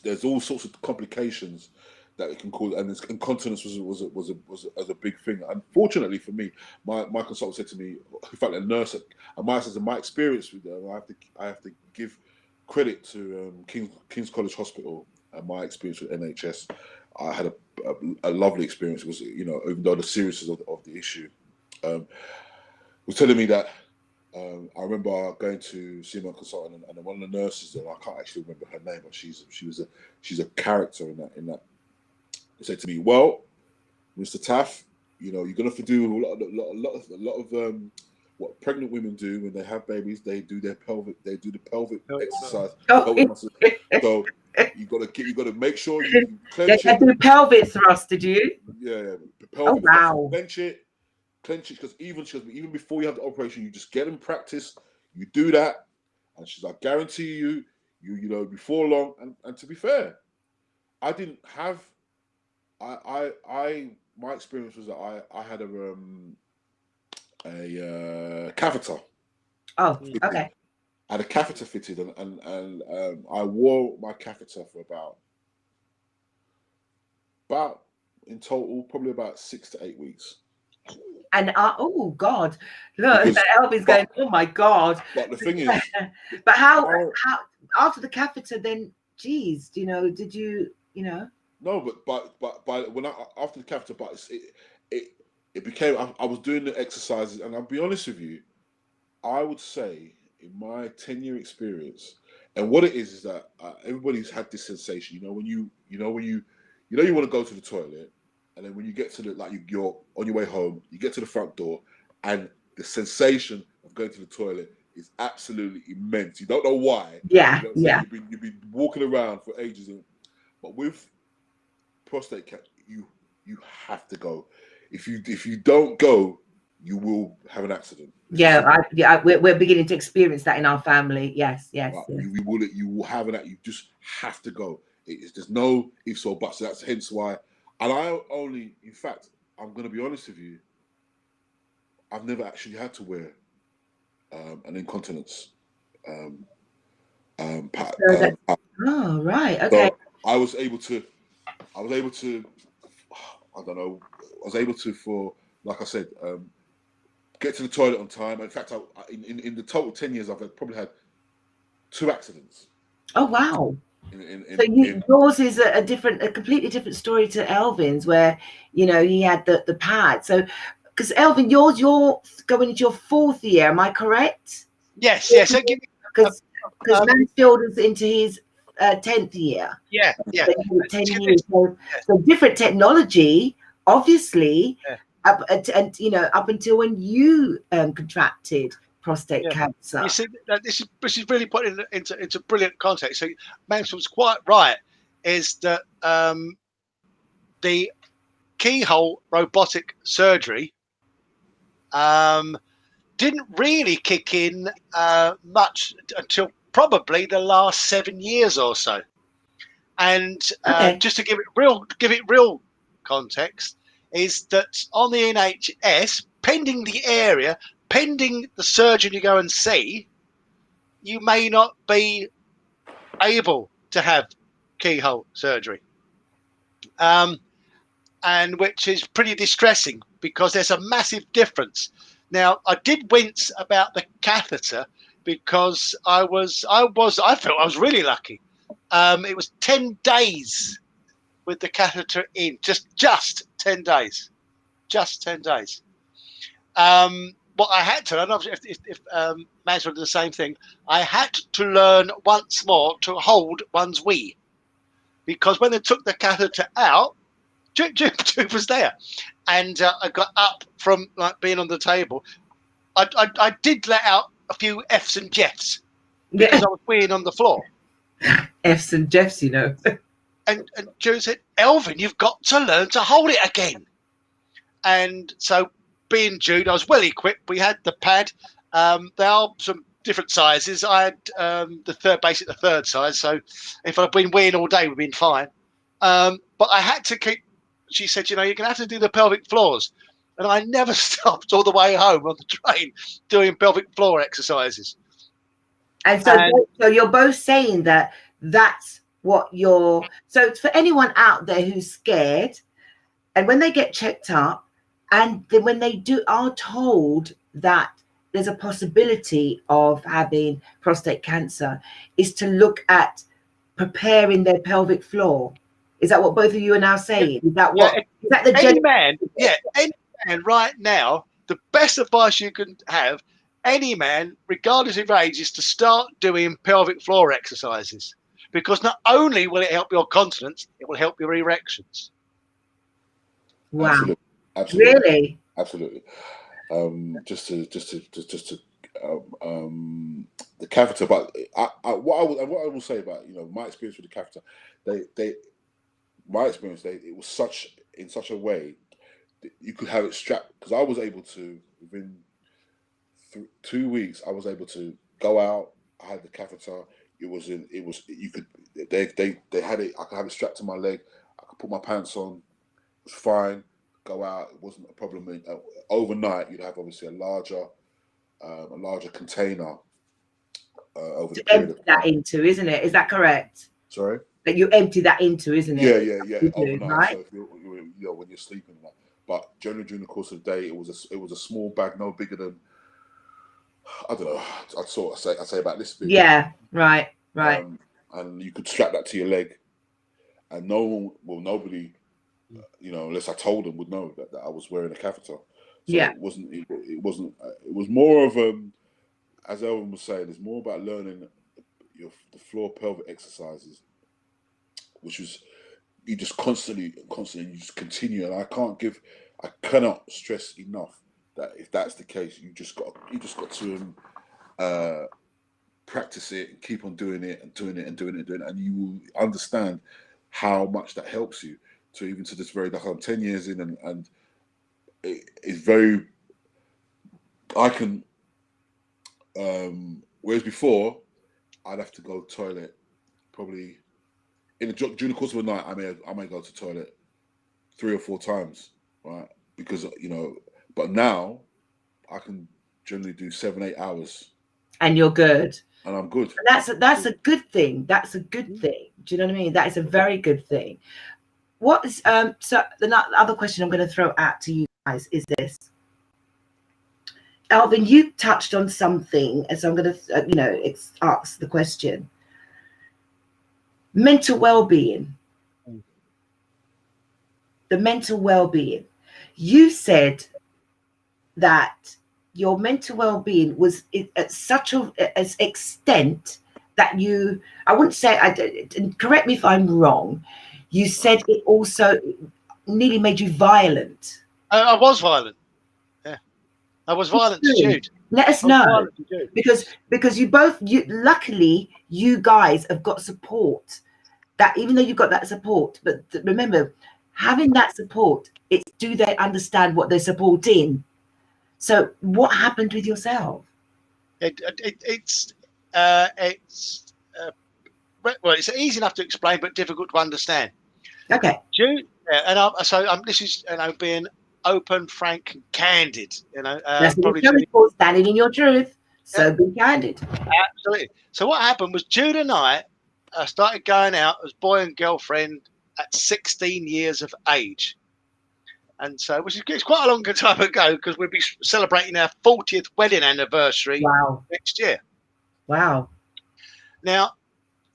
There's all sorts of complications that it can cause, and incontinence was a big thing. Unfortunately for me, my consultant said to me, in fact, a nurse at my experience with them, I have to give credit to King's College Hospital and my experience with NHS. I had a lovely experience. It was, even though the seriousness of the issue, was telling me that. I remember going to see my consultant, and one of the nurses there, I can't actually remember her name, but she's a character in that. They said to me, "Well, Mr. Taff, you're gonna have to do a lot of what pregnant women do when they have babies. They do the pelvic exercise. So you got to make sure you clench it. Do pelvic thrust, did you? Yeah. Pelvic thrust, clench it, because even before you have the operation, you just get in practice. You do that, and she's like, guarantee you before long. And to be fair, I didn't have. My experience was that I had a catheter. Oh, okay. I had a catheter fitted, and I wore my catheter for about in total probably about 6 to 8 weeks. And oh God, look, Elvin's going, oh my God. But the thing is, but how after the catheter, then, geez, did you? No, but when after the catheter, but it became. I was doing the exercises, and I'll be honest with you, I would say in my 10-year experience, and what it is that everybody's had this sensation. When you want to go to the toilet. And then when you get to you're on your way home, you get to the front door, and the sensation of going to the toilet is absolutely immense. You don't know why. Yeah, You've been walking around for ages, but with prostate cancer, you have to go. If you don't go, you will have an accident. We're beginning to experience that in our family. Yes. You will have you just have to go. There's no ifs or buts. So that's hence why. And in fact, I'm going to be honest with you, I've never actually had to wear an incontinence pad. Oh, right. Okay. So I was able to, I don't know, for, like I said, get to the toilet on time. In fact, in the total 10 years, I've probably had 2 accidents. Oh wow! So In yours is a completely different story to Elvin's, where he had the pad. So, because Elvin, you're going into your 4th year, am I correct? Yes. So give me because Mansfield is into his 10th year. Yeah. 10 years. So different technology, obviously. Yeah. Up until when you contracted prostate cancer. You see, this is really put into brilliant context. So Mansfield's quite right, is that the keyhole robotic surgery didn't really kick in much until probably the last 7 years or so. And just to give it real context, is that on the NHS, pending the area, pending the surgeon you go and see, you may not be able to have keyhole surgery, and which is pretty distressing because there's a massive difference. Now, I did wince about the catheter because I felt I was really lucky. It was 10 days with the catheter in, just 10 days, just 10 days. What I had to, and obviously if Mansfield did the same thing, I had to learn once more to hold one's wee, because when they took the catheter out, Jupe was there, and I got up from being on the table. I did let out a few F's and Jeffs because I was weeing on the floor. F's and Jeffs, And Joe said, "Elvin, you've got to learn to hold it again." And so, being Jude, I was well equipped. We had the pad. There are some different sizes. I had the third size. So if I'd been weeing all day, we'd been fine. But I had to keep. She said, "You're going to have to do the pelvic floors," and I never stopped all the way home on the train doing pelvic floor exercises. And so you're both saying that's what you're. So for anyone out there who's scared, and when they get checked up, and then when they are told that there's a possibility of having prostate cancer, is to look at preparing their pelvic floor. Is that what both of you are now saying? Is that what? Is that the any man right now? The best advice you can have, any man, regardless of age, is to start doing pelvic floor exercises, because not only will it help your continence, it will help your erections. Wow! Absolutely. Really? Absolutely. Just to the catheter, but what I will say about my experience with the catheter, it was in such a way that you could have it strapped, because I was able to within 2 weeks I was able to go out. I had the catheter. They had it. I could have it strapped to my leg. I could put my pants on. It was fine. Go out. It wasn't a problem. Overnight, you'd have obviously a larger container over the period of time. That into, isn't it? Is that correct? Sorry. That you empty that into, isn't it? Yeah. Overnight, right? so if when you're sleeping, but generally during the course of the day, it was a small bag, no bigger than, I don't know. I'd say about this big. Yeah. Right. And you could strap that to your leg, and nobody, unless I told them, would know that I was wearing a catheter. So yeah. It was more of as Elvin was saying, it's more about learning the floor pelvic exercises, which was you just constantly you just continue. And I cannot stress enough that if that's the case, you just got to practice it and keep on doing it, and you will understand how much that helps you to this very. Like I'm 10 years in, and it is very. I can. Whereas before, I'd have to go to the toilet probably during the course of a night. I may go to the toilet 3 or 4 times, right? Because but now I can generally do 7-8 hours, and you're good, and I'm good. And that's a good thing. That's a good thing. Do you know what I mean? That is a very good thing. What is so the other question I'm going to throw out to you guys is this: Elvin, you touched on something, and so I'm going to, ask the question. Mental well-being. The mental well-being. You said that your mental well-being was at such an extent that I wouldn't say, and correct me if I'm wrong, you said it also nearly made you violent. I was violent. Yeah, I was violent to Jude. Let us know, because luckily you guys have got support. That even though you've got that support, but remember, having that support, it's do they understand what they're supporting? So what happened with yourself? It's easy enough to explain, but difficult to understand. Okay. Jude, this is being open, frank, and candid. That's probably called standing in your truth. So be candid. Absolutely. So what happened was Jude and I started going out as boy and girlfriend at 16 years of age. And so, it's quite a long time ago, because we'll be celebrating our 40th wedding anniversary next year. Wow. Now,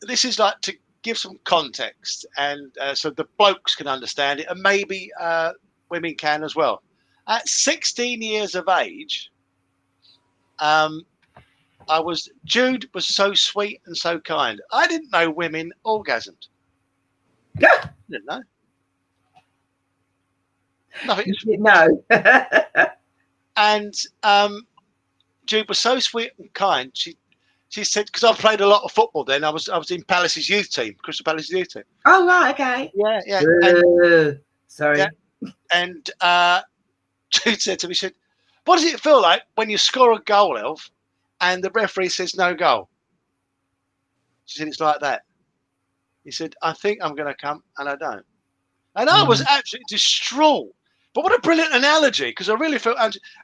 this is like to give some context, and so the blokes can understand it, and maybe women can as well. At 16 years of age, Jude was so sweet and so kind. I didn't know women orgasmed. Yeah. Didn't know. Nothing. No. And Jude was so sweet and kind. She said, because I played a lot of football then. I was in Palace's youth team, Crystal Palace's youth team. Oh right, okay. Yeah. Sorry. Yeah. And Jude said to me, she said, "What does it feel like when you score a goal, Elf, and the referee says no goal?" She said, "It's like that." He said, "I think I'm going to come, and I don't." And I was absolutely distraught. But what a brilliant analogy, because I really felt,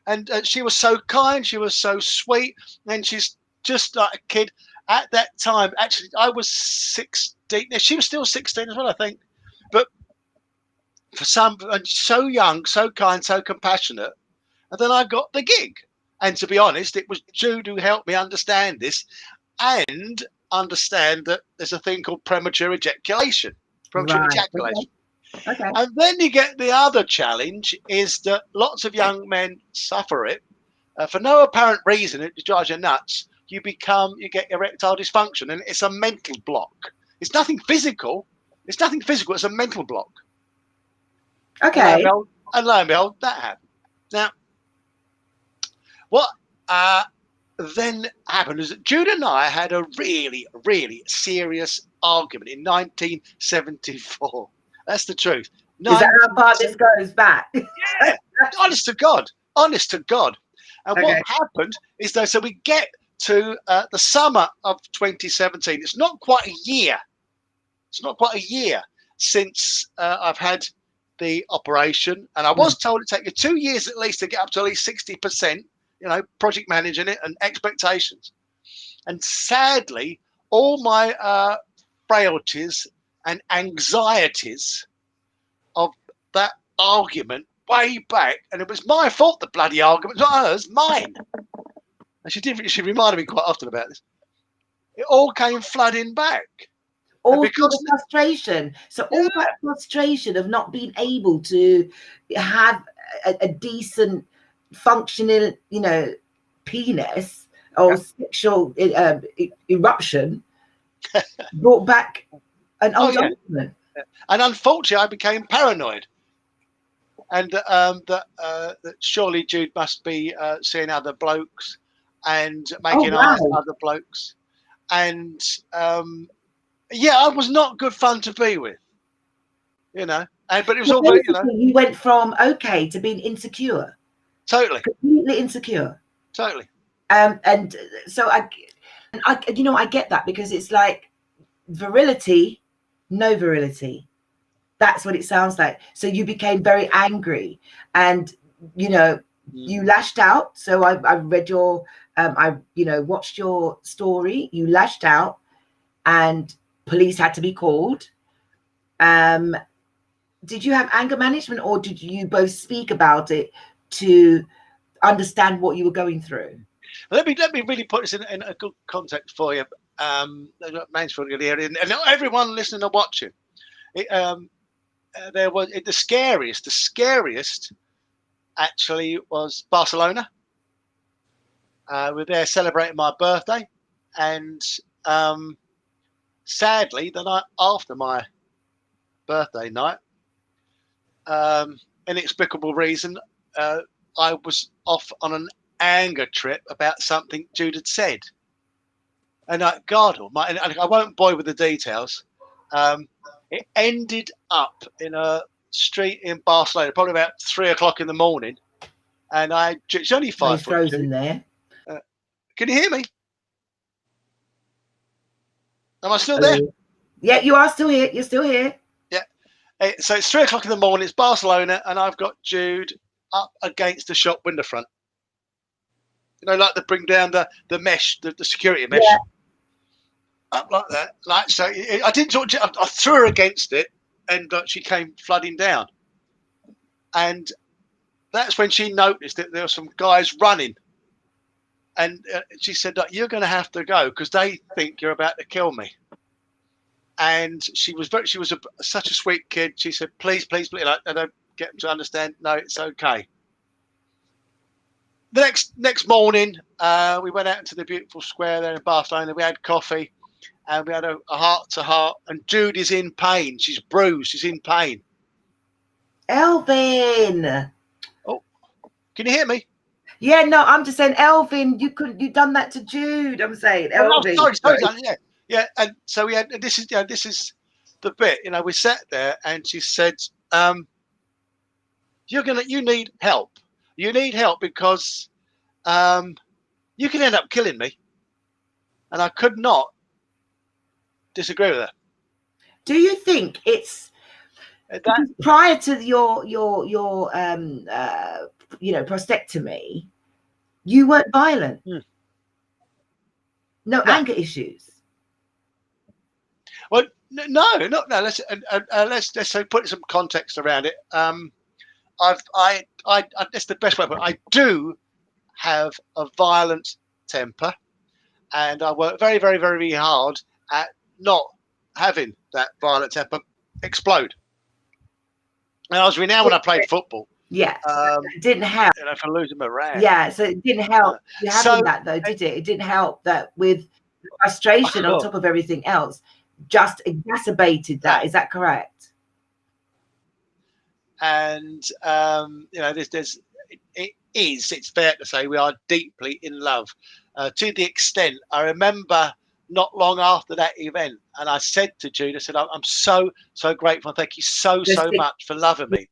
and she was so kind, she was so sweet, and she's just like a kid at that time. Actually, I was 16. She was still 16 as well, I think. But for some, and so young, so kind, so compassionate. And then I got the gig. And to be honest, it was Jude who helped me understand this and understand that there's a thing called premature ejaculation. Premature ejaculation. Okay. And then you get the other challenge is that lots of young men suffer it for no apparent reason. It drives you nuts. You get erectile dysfunction, and it's a mental block. It's nothing physical. It's a mental block. Okay. And lo and behold, that happened. Now, what then happened is that Jude and I had a really, really serious argument in 1974. That's the truth. Is that how far this goes back? Yeah, honest to God. And Okay. what happened is though, so we get to the summer of 2017. It's not quite a year. Since I've had the operation, and I was told it'd take you 2 years at least to get up to at least 60%. Project managing it and expectations. And sadly, all my frailties and anxieties of that argument way back, and it was my fault, the bloody argument, not hers, mine. And she reminded me quite often about this. It all came flooding back. All the frustration. So all that frustration of not being able to have a decent functioning, penis or sexual eruption brought back an old argument. And unfortunately, I became paranoid, and that surely Jude must be seeing other blokes and making eyes at other blokes, and I was not good fun to be with, but it was all good, You went from okay to being insecure. Totally. Completely insecure. Totally. And so I get that, because it's like virility, no virility. That's what it sounds like. So you became very angry, and you lashed out. So I read your watched your story. You lashed out, and police had to be called. Did you have anger management, or did you both speak about it to understand what you were going through. Let me really put this in a good context for you. Mansfield here, and everyone listening and watching. There was the scariest actually was Barcelona. We were there celebrating my birthday, and sadly, the night after my birthday night, inexplicable reason, I was off on an anger trip about something Jude had said. And God Almighty, I won't bore you with the details. It ended up in a street in Barcelona, probably about 3 o'clock in the morning. And it's only 5 foot frozen 2. there. Can you hear me? Am I still there? Yeah, you are still here. You're still here. Yeah. So it's 3 o'clock in the morning. It's Barcelona, and I've got Jude up against the shop window front. You know, like to bring down the mesh, the security mesh. Yeah. Up like that. Like so, I didn't talk. I threw her against it, and she came flooding down. And that's when she noticed that there were some guys running. And she said, "You're going to have to go because they think you're about to kill me." And she was such a sweet kid. She said, "Please, please, please." I don't get them to understand. No, it's okay. The next morning, we went out into the beautiful square there in Barcelona. We had coffee, and we had a heart-to-heart. And Jude is in pain. She's bruised. She's in pain. Elvin. Oh, can you hear me? Yeah, no, I'm just saying, Elvin, you've done that to Jude. I'm saying, Elvin. Oh, sorry. Yeah. And so we had. This is the bit. You know, we sat there, and she said, "You need help. You need help because you can end up killing me." And I could not disagree with her. Do you think it's prior to your prostatectomy, you weren't violent? No anger issues. Well, no. Let's put some context around it. That's the best way. But I do have a violent temper, and I work very, very, very hard at not having that violent temper explode. And I was renowned when I played football. Yeah, it didn't help. You know, for losing my rag. Yeah, so it didn't help. You having that though, did it? It didn't help that with frustration on top of everything else, just exacerbated that. Is that correct? And it's fair to say we are deeply in love, to the extent I remember not long after that event, and I said to Jude, I said, "I'm so grateful. Thank you so much for loving me."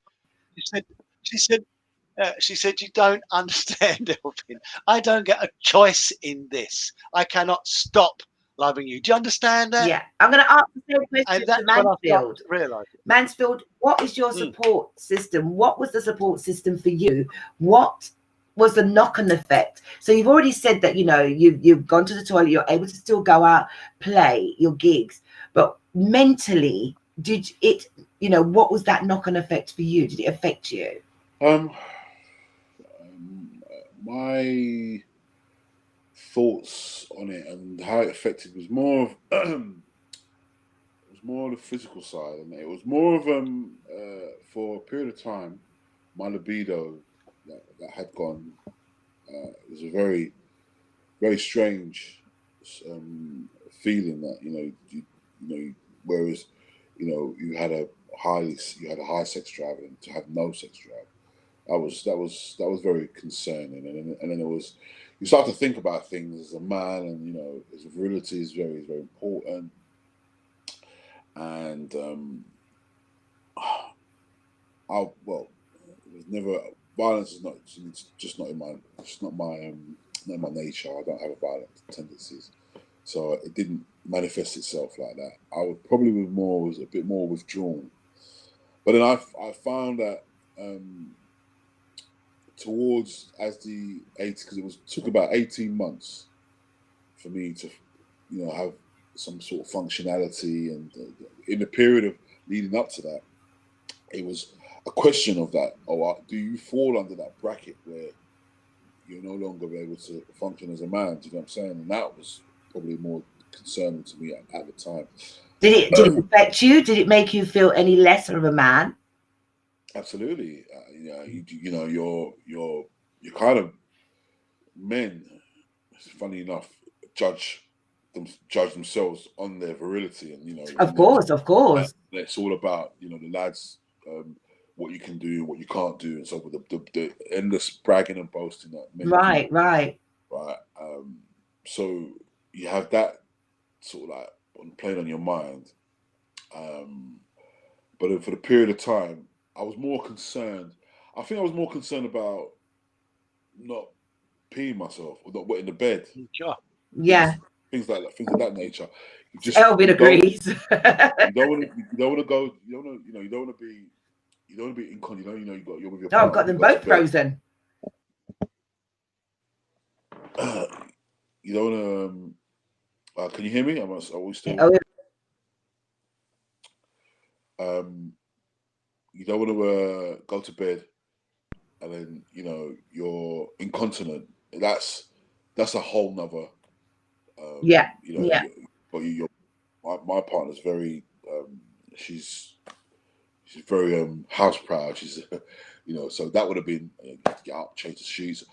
She said, "You don't understand, Elvin. I don't get a choice in this. I cannot stop loving you. Do you understand that?" Yeah, I'm going to ask the same question to Mansfield. Mansfield, what is your support system? What was the support system for you? What was the knock-on effect? So you've already said that, you know, you've gone to the toilet, you're able to still go out, play your gigs, but mentally, did it, you know, what was that knock-on effect for you? Did it affect you? My thoughts on it and how it affected was more of the physical side, and it was more of for a period of time, my libido that had gone. It was a very, very strange feeling that whereas you had a high sex drive, and to have no sex drive, that was very concerning. And then it was, you start to think about things as a man, and his virility is very, very important. And it was never, violence is not, it's just not in my, it's not my nature. I don't have violent tendencies, so it didn't manifest itself like that. I was a bit more withdrawn. But then I found that towards because it took about 18 months for me to have some sort of functionality, and in the period of leading up to that, it was a question of that. Do you fall under that bracket where you're no longer able to function as a man. Do you know what I'm saying? And that was probably more concerning to me at the time. Did it affect you? Did it make you feel any lesser of a man? Absolutely. You know, you're kind of men. Funny enough, judge themselves on their virility, and you know, Of course. It's all about, you know, the lads, what you can do, what you can't do, and so with the endless bragging and boasting that men do. Right. So you have that sort of like playing on your mind. But for the period of time, I was more concerned. I think I was more concerned about not peeing myself or not wetting the bed. Sure. Yeah. Things like that nature. Elvin agrees. You don't want to go. You don't want to be incontinent. You know, you're with your partner. Oh, got them both frozen. You don't want to. Can you hear me? Are we still? You don't want to go to bed, and then you know you're incontinent. That's a whole nother. But my partner's very. She's very house proud. She's you know, so that would have been get up, change the sheets.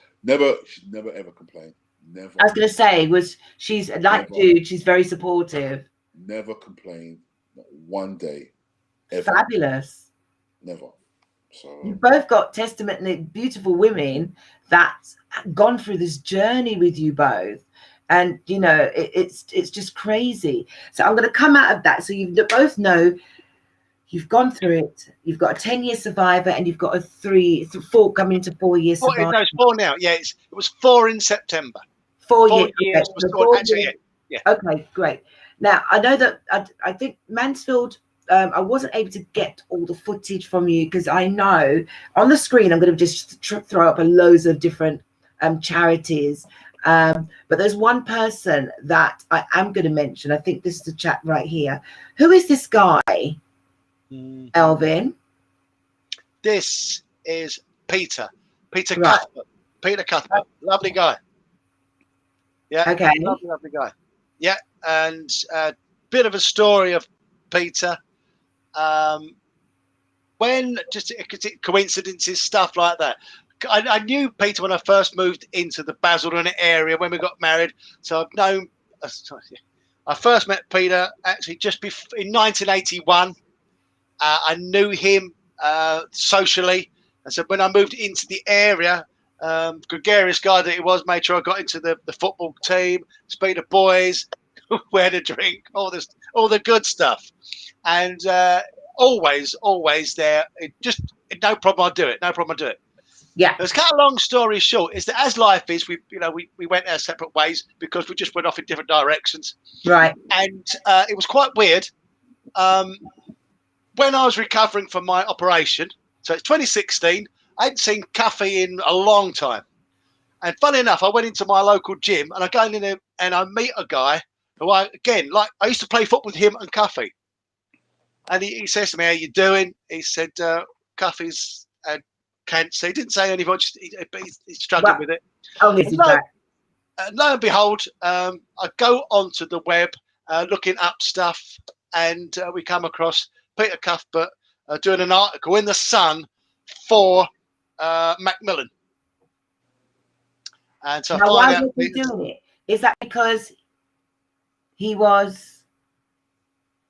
She's never ever complained. Never. I was going to say, she's like dude. She's very supportive. Never complained. Not one day. Ever. Fabulous. Never. So you've both got testamentally beautiful women that's gone through this journey with you both, and you know it's just crazy. So I'm going to come out of that. So you both know you've gone through it. You've got a 10-year survivor, and you've got a 4 coming into 4-year survivor. No, it's 4 now. Yeah, it was 4 in September. 4 years. Years was 4 actually. Yeah. Okay, great. Now I know that I think Mansfield. I wasn't able to get all the footage from you because I know on the screen I'm going to just throw up a loads of different charities. But there's one person that I am going to mention. I think this is the chat right here. Who is this guy, Elvin? This is Peter. Peter Right. Cuthbert. Peter Cuthbert. Lovely guy. Yeah. Okay. Lovely guy. Yeah. And a bit of a story of Peter. When just coincidences, stuff like that. I knew Peter when I first moved into the Basildon area when we got married. So I've known. I first met Peter actually just in 1981. I knew him socially, and so when I moved into the area, gregarious guy that he was, made sure I got into the football team, speak to boys, where to drink, all the good stuff. And always there. No problem. I'll do it. Yeah. Let's cut a long story short. Is that as life is, we went our separate ways because we just went off in different directions. Right. And it was quite weird. When I was recovering from my operation, so it's 2016. I hadn't seen TAFFE in a long time. And funny enough, I went into my local gym and I go in there and I meet a guy who I used to play football with him and TAFFE. And he says to me, "How you doing?" He said, "TAFFE's cancer." He didn't say anything, he's struggling with it. Oh, this is right. Lo and behold, I go onto the web looking up stuff, and we come across Peter Cuthbert doing an article in the Sun for Macmillan. And so now, why I find was he doing it? Is that because he was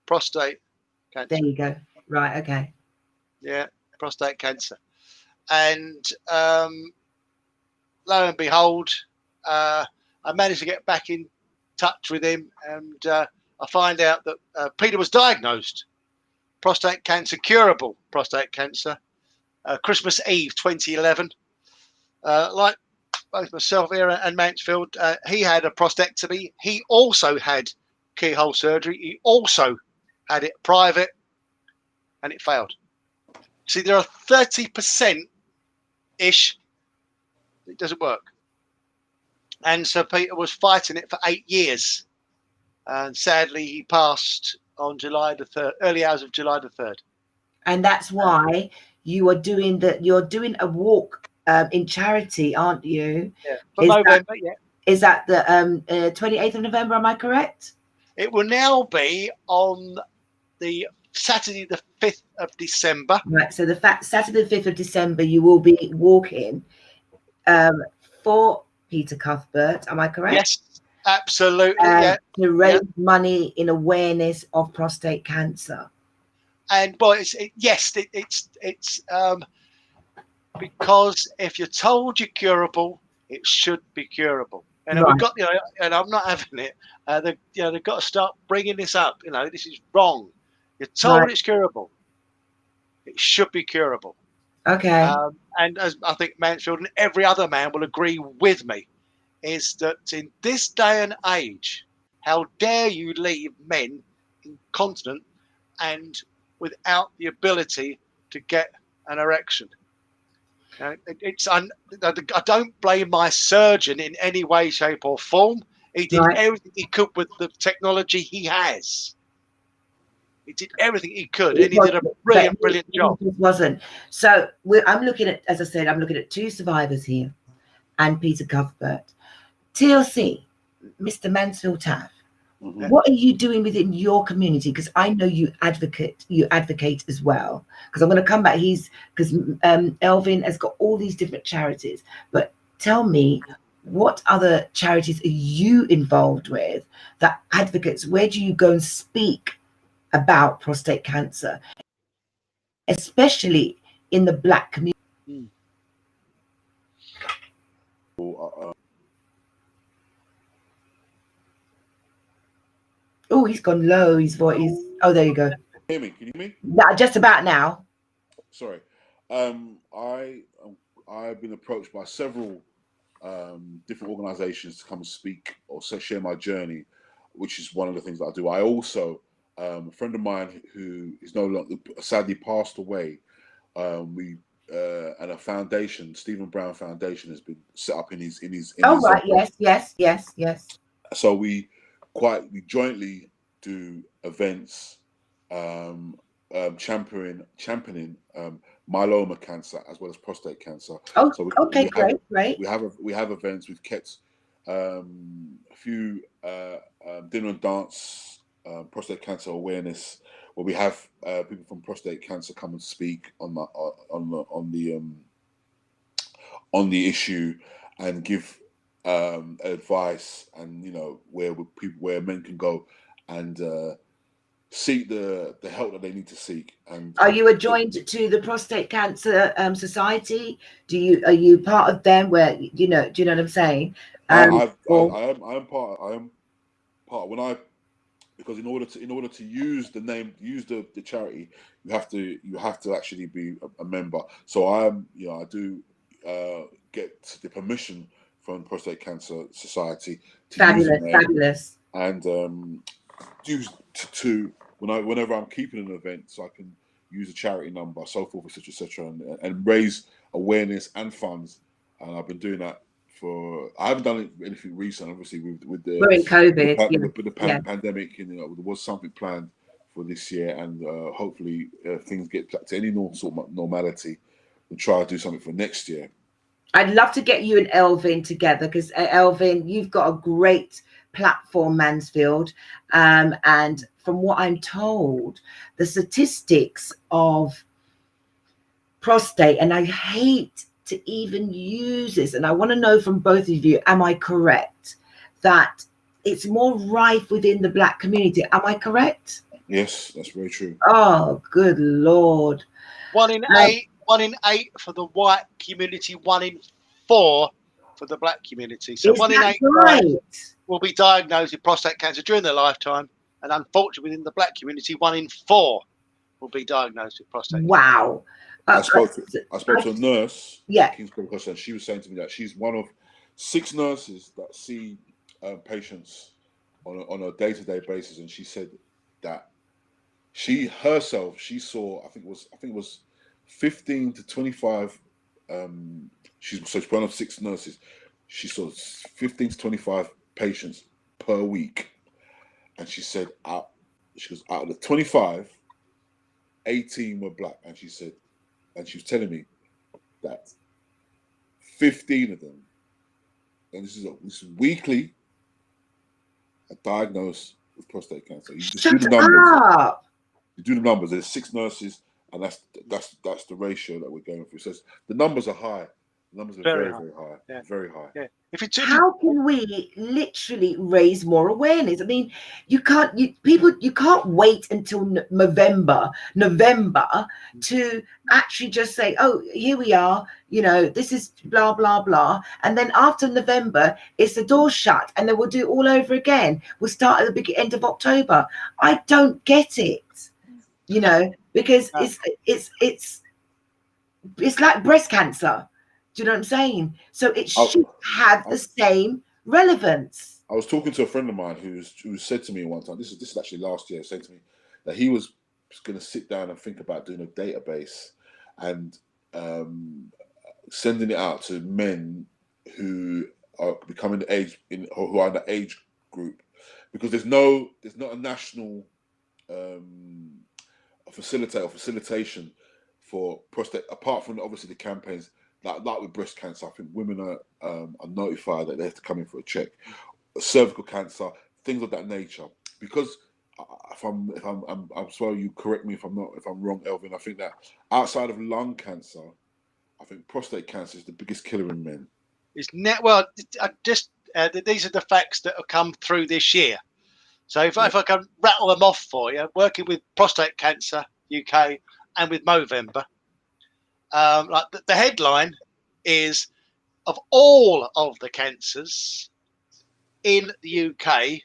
prostate cancer? There you go. Right. Okay. Yeah, prostate cancer. And lo and behold, I managed to get back in touch with him, and I find out that Peter was diagnosed prostate cancer, curable prostate cancer, Christmas Eve 2011. Like both myself here and Mansfield, he had a prostatectomy. He also had keyhole surgery. He also had it private, and it failed. See, there are 30%-ish it doesn't work. And so Peter was fighting it for 8 years. And sadly, he passed on July the 3rd, early hours of July the 3rd. And that's why you're doing a walk in charity, aren't you? Yeah, for November. Yeah, is that the 28th of November? Am I correct? it will now be on the Saturday, the 5th of December. Right. So the Saturday, the 5th of December, you will be walking for Peter Cuthbert. Am I correct? Yes, absolutely. Yeah, to raise money in awareness of prostate cancer. And boy, it's because if you're told you're curable, it should be curable. And we've got, and I'm not having it. They've got to start bringing this up. This is wrong. You're told it's curable. It should be curable. Okay. And as I think Mansfield and every other man will agree with me, is that in this day and age, how dare you leave men incontinent and without the ability to get an erection? I don't blame my surgeon in any way, shape, or form. He did everything he could with the technology he has. He did everything he could, and he did a brilliant job. It wasn't. So I'm looking at, as I said, I'm looking at 2 survivors here, and Peter Cuthbert. TLC, Mr. Mansfield Taff. What are you doing within your community? Because I know you advocate as well. Because I'm going to come back. Because ELVIN has got all these different charities. But tell me, what other charities are you involved with that advocates? Where do you go and speak about prostate cancer, especially in the Black community? Oh, he's gone low. His voice. Oh, there you go. Hear me? Can you hear me? Just about now. Sorry. I've been approached by several different organisations to come and speak or share my journey, which is one of the things that I do. I also, a friend of mine who is no longer, sadly passed away, and a foundation, Stephen Brown Foundation, has been set up in his. Yes. So we jointly do events championing myeloma cancer as well as prostate cancer. Oh, so great. We have events. We've kept a few dinner and dance prostate cancer awareness, where we have people from prostate cancer come and speak on the issue and give advice, and where men can go and seek the help that they need to seek. And are you adjoined to the Prostate Cancer Society? Are you part of them? Where do you know what I'm saying? I am part. Because in order to use the name, use the charity, you have to actually be a member. So I do get the permission from Prostate Cancer Society to use the name. Fabulous. And use to whenever I'm keeping an event, so I can use a charity number, so forth, etc., and raise awareness and funds. And I've been doing that I haven't done anything recent, obviously, with the we're in COVID, with the pandemic, and there was something planned for this year, and hopefully things get back to any sort of normality. We'll try to do something for next year. I'd love to get you and ELVIN together, because ELVIN, you've got a great platform, Mansfield, and from what I'm told, the statistics of prostate, and I hate to even use this, and I want to know from both of you, am I correct that it's more rife within the Black community? Am I correct? Yes, that's very true. Oh, good Lord. 1 in 8 for the white community, 1 in 4 for the Black community. So 1 in 8 will be diagnosed with prostate cancer during their lifetime, and unfortunately within the Black community, 1 in 4 will be diagnosed with prostate cancer. Wow. I spoke to a nurse, King's College, and she was saying to me that she's one of 6 nurses that see patients on a day-to-day basis, and she said that she saw I think it was 15 to 25. She's one of 6 nurses. She saw 15 to 25 patients per week, and she said out of the 25, 18 were Black, and she was telling me that 15 of them, and this is weekly, are diagnosed with prostate cancer. You just do the numbers. Up. You do the numbers. There's 6 nurses, and that's the ratio that we're going through. So the numbers are high. The numbers are very high. Yeah. Very high. Yeah. How can we literally raise more awareness? I mean, you can't wait until November to actually just say, oh, here we are, you know, this is blah blah blah, and then after November it's the door shut, and then we'll do it all over again. We'll start at the end of October. I don't get it, you know, because it's like breast cancer. Do you know what I'm saying? So it should have the same relevance. I was talking to a friend of mine who said to me one time, this is actually last year, saying to me that he was going to sit down and think about doing a database and sending it out to men who are becoming the age who are in the age group, because there's not a national facilitation for prostate, apart from obviously the campaigns. Like with breast cancer, I think women are notified that they have to come in for a check. Cervical cancer, things of that nature. Because I'm sorry, you correct me if I'm wrong, Elvin. I think that outside of lung cancer, I think prostate cancer is the biggest killer in men. These are the facts that have come through this year. So if I can rattle them off for you, working with Prostate Cancer UK and with Movember. Like the headline is, of all of the cancers in the UK,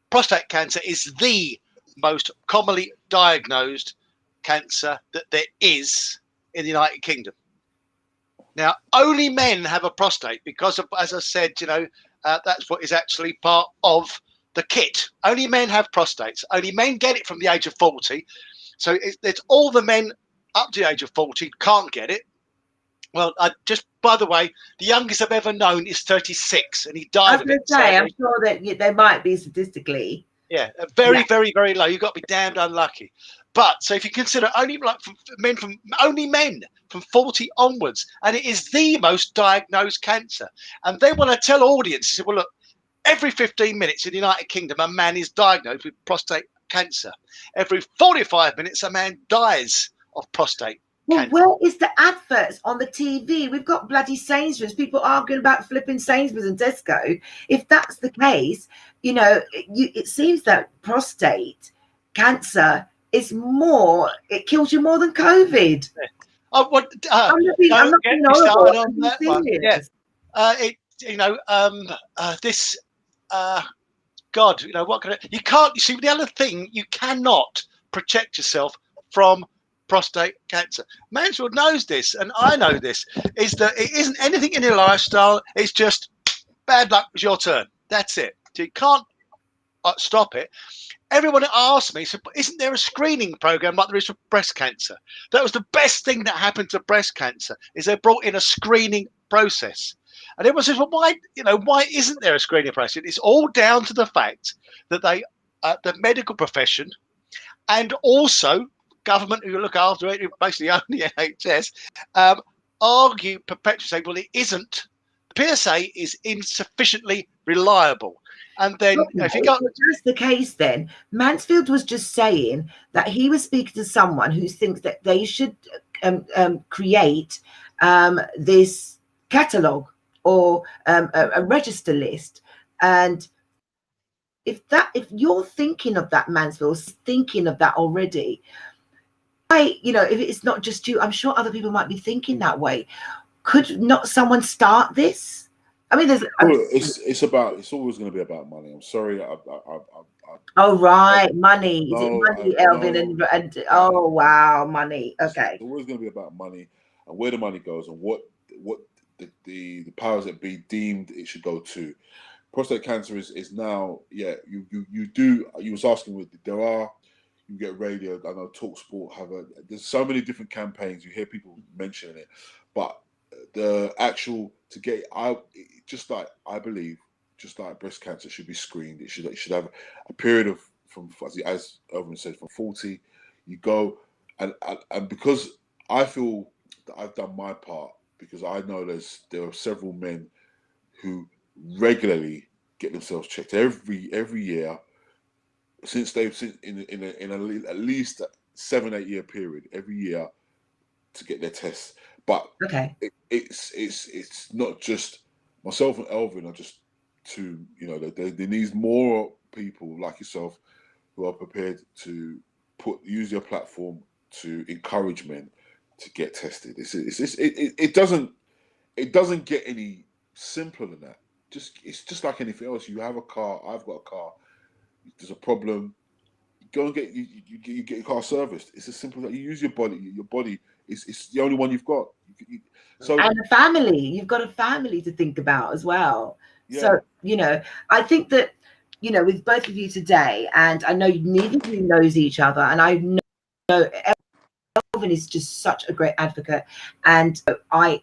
prostate cancer is the most commonly diagnosed cancer that there is in the United Kingdom. Now, only men have a prostate because of, as I said, you know, that's what is actually part of the kit. Only men have prostates. Only men get it from the age of 40. So it's all the men up to the age of 40 can't get it. Well, by the way, the youngest I've ever known is 36, and he died of it. I'm sure that they might be statistically. Yeah, very, very low. You've got to be damned unlucky. But so if you consider only men from 40 onwards, and it is the most diagnosed cancer, and they want to tell audiences, well, look, every 15 minutes in the United Kingdom, a man is diagnosed with prostate cancer. Every 45 minutes, a man dies of prostate cancer. Where is the adverts on the TV? We've got bloody Sainsbury's. People arguing about flipping Sainsbury's and Tesco. If that's the case, you know, it seems that prostate cancer is more. It kills you more than COVID. I'm not being horrible. On that one. Yeah. God, you know what? You can't. You see, the other thing, you cannot protect yourself from prostate cancer. Mansfield knows this, and I know this, is that it isn't anything in your lifestyle. It's just bad luck. It's your turn. That's it. You can't stop it. Everyone asked me, so isn't there a screening program like there is for breast cancer? That was the best thing that happened to breast cancer, is they brought in a screening process. And everyone says, well, why isn't there a screening process? It's all down to the fact that the medical profession and also government who look after it, who basically own the NHS, argue perpetually, saying, well, it isn't. The PSA is insufficiently reliable. And then if you got that's the case, then Mansfield was just saying that he was speaking to someone who thinks that they should create this catalogue or a register list. And if you're thinking of that, Mansfield's thinking of that already, if it's not just you, I'm sure other people might be thinking that way. Could not someone start this? I mean, it's always going to be about money. I'm sorry. Money. Is it money, Elvin? And oh wow, money. Okay. It's always going to be about money and where the money goes and what the powers that be deemed it should go to. Prostate cancer is now, you was asking with you get radio, I know TalkSport there's so many different campaigns, you hear people mentioning it, but the actual I believe just like breast cancer should be screened. It should have a period of, from, as Elvin said, from 40 you go, and because I feel that I've done my part, because I know there are several men who regularly get themselves checked every year since in at least 7-8 year period every year to get their tests. But Okay. it's not just myself and Elvin are just two. You know, there needs more people like yourself who are prepared to use their platform to encourage men to get tested. It doesn't get any simpler than that. It's just like anything else. You have a car. I've got a car. There's a problem. Go and get you get your car serviced. It's as simple as that. You use your body. Your body is the only one you've got. And a family. You've got a family to think about as well. Yeah. So, you know, I think that, you know, with both of you today, and I know neither of you knows each other, and I know Elvin is just such a great advocate, and I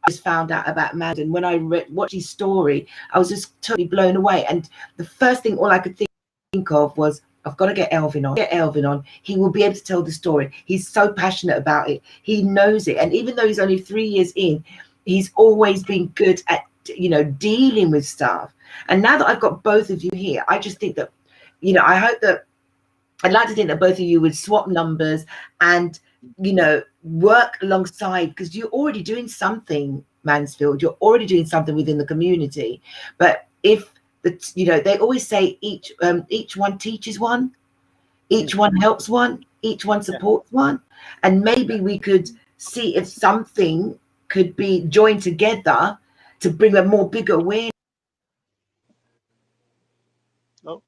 just found out about Madden when I watched his story. I was just totally blown away, and the first thing all I could think of was, I've got to get Elvin on. He will be able to tell the story. He's so passionate about it. He knows it, and even though he's only 3 years in, he's always been good at, you know, dealing with stuff. And now that I've got both of you here, I just think that, you know, I'd like to think that both of you would swap numbers and, you know, work alongside, because you're already doing something, Mansfield. You're already doing something within the community. But if you know, they always say each one teaches one, each one helps one, each one supports one, and maybe we could see if something could be joined together to bring a more bigger awareness. Oh,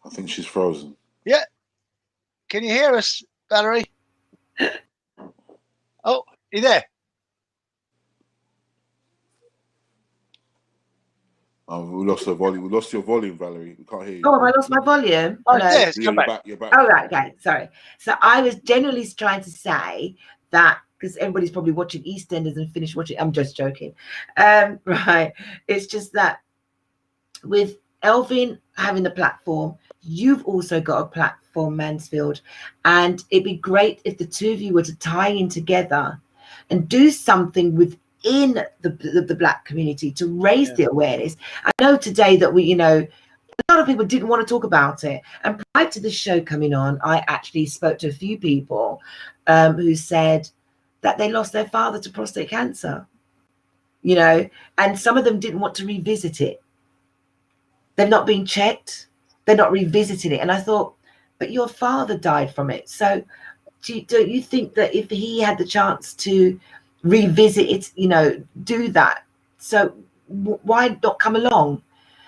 I think she's frozen. yeah. Can you hear us, Valerie? Oh, you there? We lost her volume. We lost your volume, Valerie. We can't hear you. Oh, have I lost my volume? Oh, No. yes, Yeah, come you're back. back. You're back. Oh, right, okay, sorry. So I was generally trying to say that, because everybody's probably watching EastEnders and finished watching. I'm just joking. Right. It's just that with Elvin having the platform, you've also got a platform, Mansfield, and it'd be great if the two of you were to tie in together and do something within the Black community to raise the awareness. I know today that we, you know, a lot of people didn't want to talk about it. And prior to this show coming on, I actually spoke to a few people who said that they lost their father to prostate cancer, you know, and some of them didn't want to revisit it. They've not been checked. They're not revisiting it. And I thought, but your father died from it. So don't you think that if he had the chance to revisit it, you know, do that? So why not come along?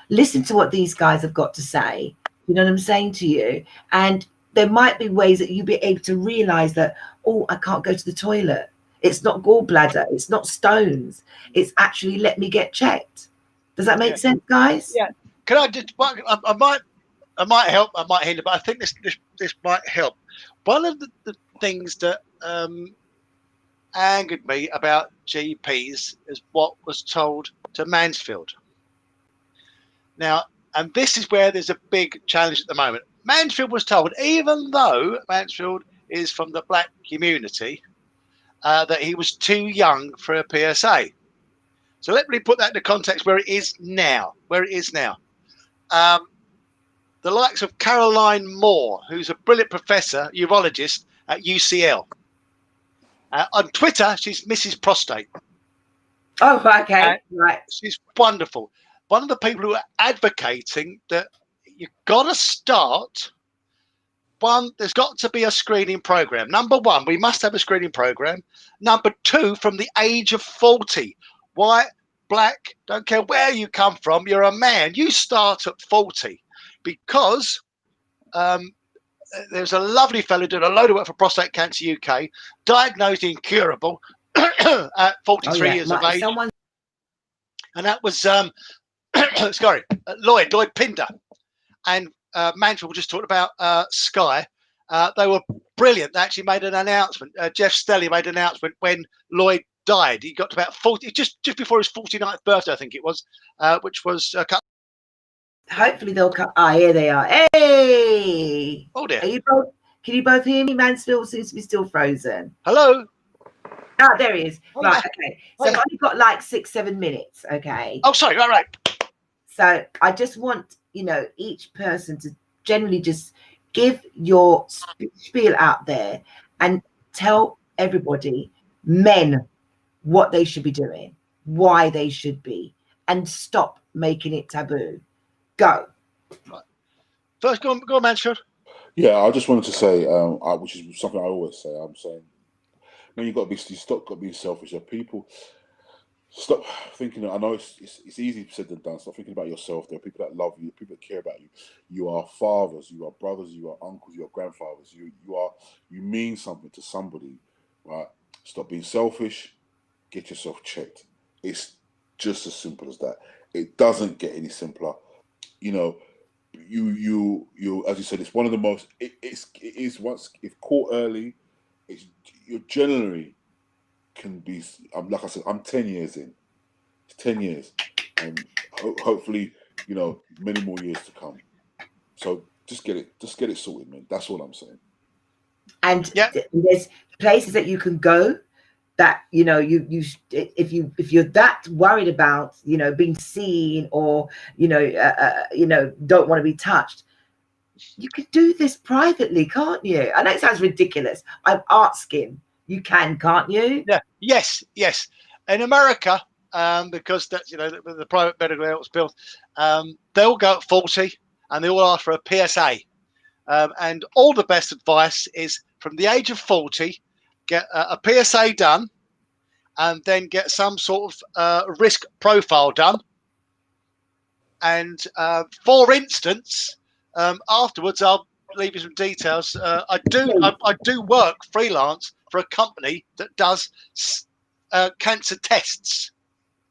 Listen to what these guys have got to say. You know what I'm saying to you? And there might be ways that you'll be able to realize that, oh, I can't go to the toilet. It's not gallbladder. It's not stones. It's actually, let me get checked. Does that make sense, guys? Yeah. Can I just? Well, I might help. I might hinder, but I think this might help. One of the things that angered me about GPs is what was told to Mansfield. Now, and this is where there's a big challenge at the moment. Mansfield was told, even though Mansfield is from the Black community, that he was too young for a PSA. So let me put that into context where it is now. The likes of Caroline Moore, who's a brilliant professor, urologist at UCL. On Twitter, she's Mrs. Prostate. Oh, okay, right. She's wonderful. One of the people who are advocating that you've got to start. One, there's got to be a screening program. Number one, we must have a screening program. Number two, from the age of 40. White, black, don't care where you come from, you're a man. You start at 40 because there's a lovely fellow doing a load of work for Prostate Cancer UK, diagnosed incurable at 43 years of age. And that was, sorry, Lloyd Pinder. And Mansfield just talked about Sky. They were brilliant. They actually made an announcement. Jeff Stelly made an announcement when Lloyd died. He got to about 40, just before his 49th birthday, I think it was, which was a couple. Hopefully they'll come. Ah, here they are. Hey! Oh dear. Are you both? Can you both hear me? Mansfield seems to be still frozen. Hello. Oh, there he is. Oh, Right, yeah. okay. Oh, So yeah. I've only got like 6-7 minutes, okay? Oh, sorry, right. So I just want, each person to generally just give your spiel out there and tell everybody, men, what they should be doing, why they should be, and stop making it taboo. Go. Right. First, go on, Mansfield. Yeah, I just wanted to say, which is something I always say. I'm saying, man, you stop being selfish. People stop thinking. I know it's easy said than done. Stop thinking about yourself. There are people that love you, people that care about you. You are fathers, you are brothers, you are uncles, you are grandfathers. You mean something to somebody, right? Stop being selfish. Get yourself checked. It's just as simple as that. It doesn't get any simpler. You as you said, it's one of the most. It is once if caught early, you generally can be. Like I said, I'm 10 years in. It's 10 years, and hopefully, many more years to come. So just get it sorted, man. That's all I'm saying. And Yeah. There's places that you can go that if you're that worried about being seen or don't want to be touched, you could do this privately, can't you? I know it sounds ridiculous. I'm asking. You can't you? Yeah. Yes. In America, because that's the private medical health bill, they'll go at 40 and they all ask for a PSA. And all the best advice is from the age of 40, get a PSA done, and then get some sort of risk profile done. And for instance, afterwards, I'll leave you some details. I do work freelance for a company that does cancer tests.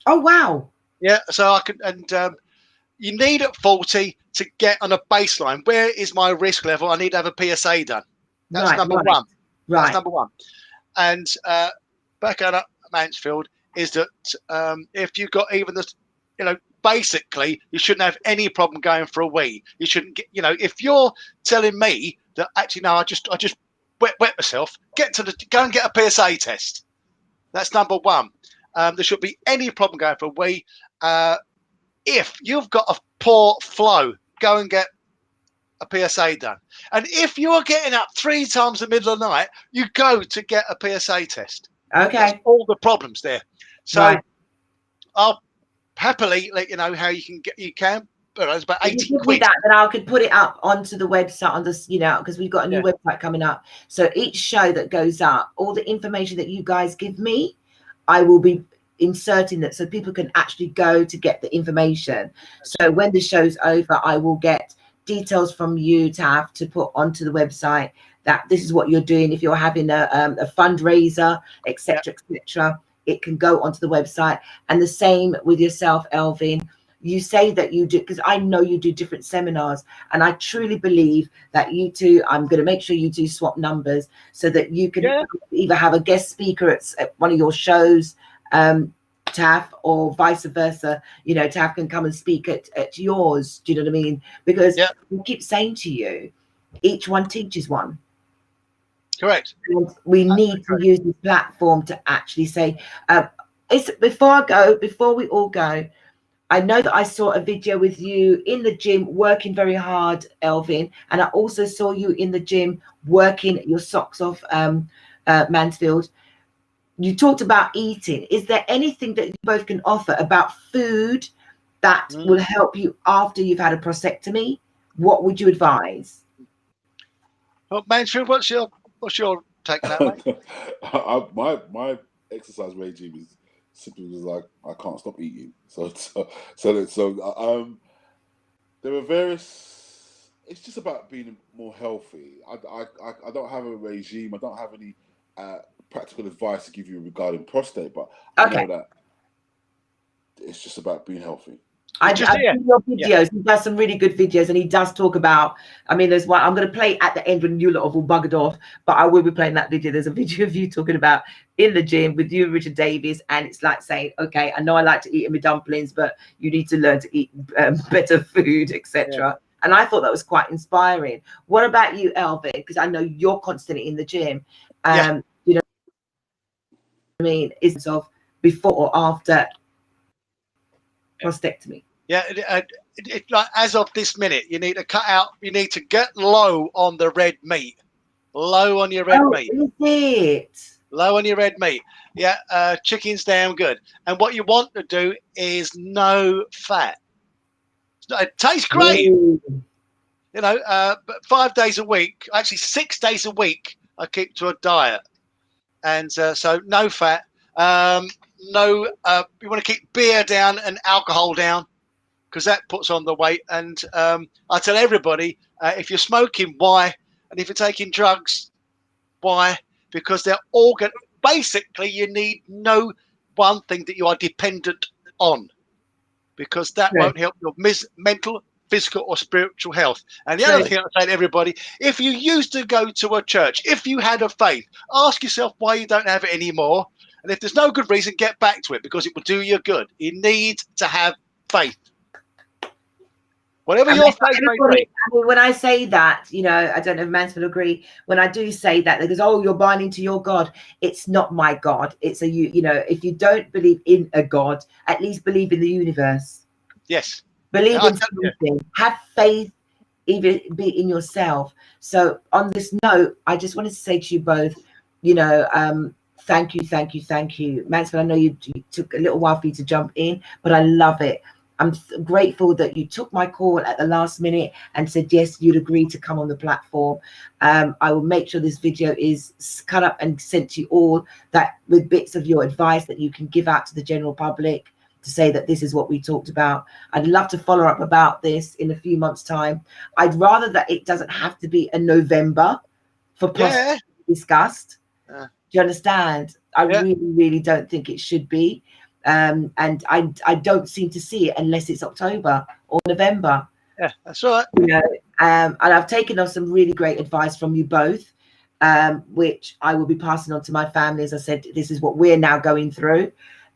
Oh wow! Yeah, so I can, and you need at 40 to get on a baseline. Where is my risk level? I need to have a PSA done. That's number one. Right. That's number one. And back at Mansfield is that if you've got even this, basically you shouldn't have any problem going for a wee. You shouldn't get, if you're telling me that actually no, I just wet myself, go and get a PSA test. That's number one. There should be any problem going for a wee. If you've got a poor flow, go and get a PSA done. And if you're getting up 3 times in the middle of the night, you go to get a PSA test. Okay. That's all the problems there. So right. I'll happily let you know how you can. But it's about 80 give quid. Me that, then I could put it up onto the website on this, because we've got a new website coming up. So each show that goes up, all the information that you guys give me, I will be inserting that so people can actually go to get the information. So when the show's over, I will get details from you, Taff, to put onto the website that this is what you're doing. If you're having a fundraiser, etc., etc., it can go onto the website. And the same with yourself, ELVIN. You say that you do, because I know you do different seminars, and I truly believe that you two, I'm going to make sure you do swap numbers so that you can either have a guest speaker at one of your shows, Taff, or vice versa. Taff can come and speak at yours. Do you know what I mean? Because we keep saying to you, each one teaches one. Correct. And we need to use this platform to actually say, before we all go, I know that I saw a video with you in the gym working very hard, ELVIN, and I also saw you in the gym working your socks off, Mansfield. You talked about eating. Is there anything that you both can offer about food that will help you after you've had a prostatectomy? What would you advise? Well, Mansfield, what's your take on that, mate? my exercise regime is simply just like I can't stop eating. So there are various. It's just about being more healthy. I don't have a regime. I don't have any practical advice to give you regarding prostate, but I know that it's just about being healthy. I see your videos. He does some really good videos, and he does talk about. I mean, there's one I'm going to play at the end when you lot have all buggered off, but I will be playing that video. There's a video of you talking about in the gym with you and Richard Davies, and it's like saying, "Okay, I know I like to eat my dumplings, but you need to learn to eat better food, etc." And I thought that was quite inspiring. What about you, ELVIN? Because I know you're constantly in the gym. I mean? Is of before or after prostatectomy? Yeah, like as of this minute, you need to cut out. You need to get low on the red meat. Low on your red meat. Is it? Low on your red meat. Yeah, chicken's damn good. And what you want to do is no fat. It tastes great. Ooh. You know, but 5 days a week, actually 6 days a week, I keep to a diet. And so no fat. You want to keep beer down and alcohol down, because that puts on the weight. And I tell everybody, if you're smoking, why? And if you're taking drugs, why? Because they're all going. Basically, you need no one thing that you are dependent on, because that won't help your mental, physical, or spiritual health. And the other thing I say to everybody: if you used to go to a church, if you had a faith, ask yourself why you don't have it anymore. And if there's no good reason, get back to it, because it will do you good. You need to have faith. Whatever your faith may be. I mean, when I say that, you know, I don't know if Mansfield will agree. When I do say that, because you're binding to your God. It's not my God. It's you know, if you don't believe in a God, at least believe in the universe. Yes. Believe in something. Have faith, even be in yourself. So on this note, I just wanted to say to you both, you know, thank you. Mansfield, I know you took a little while for you to jump in, but I love it. I'm grateful that you took my call at the last minute and said, yes, you'd agree to come on the platform. I will make sure this video is cut up and sent to you all, that with bits of your advice that you can give out to the general public to say that this is what we talked about. I'd love to follow up about this in a few months' time. I'd rather that it doesn't have to be a November for prostate to be discussed. Do you understand? I really don't think it should be. And I don't seem to see it unless it's October or November. Yeah, that's right. You know, and I've taken on some really great advice from you both, which I will be passing on to my family. As I said, this is what we're now going through.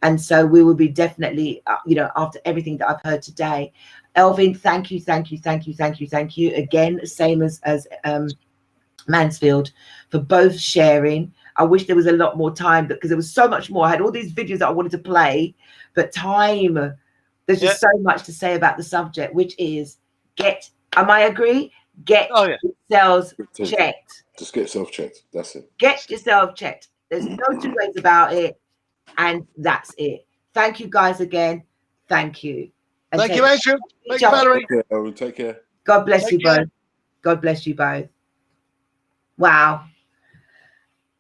And so we will be definitely, you know, after everything that I've heard today. ELVIN, thank you again, same as Mansfield, for both sharing. I wish there was a lot more time, because there was so much more. I had all these videos that I wanted to play, but time, there's just so much to say about the subject, which is get yourselves checked. Just get yourself checked. That's it. Get yourself checked. There's no two ways about it. And that's it. Thank you guys again. Thank you. And thank you, Adrian. Thank you, Valerie. Take care. God bless you both. God bless you both. Wow.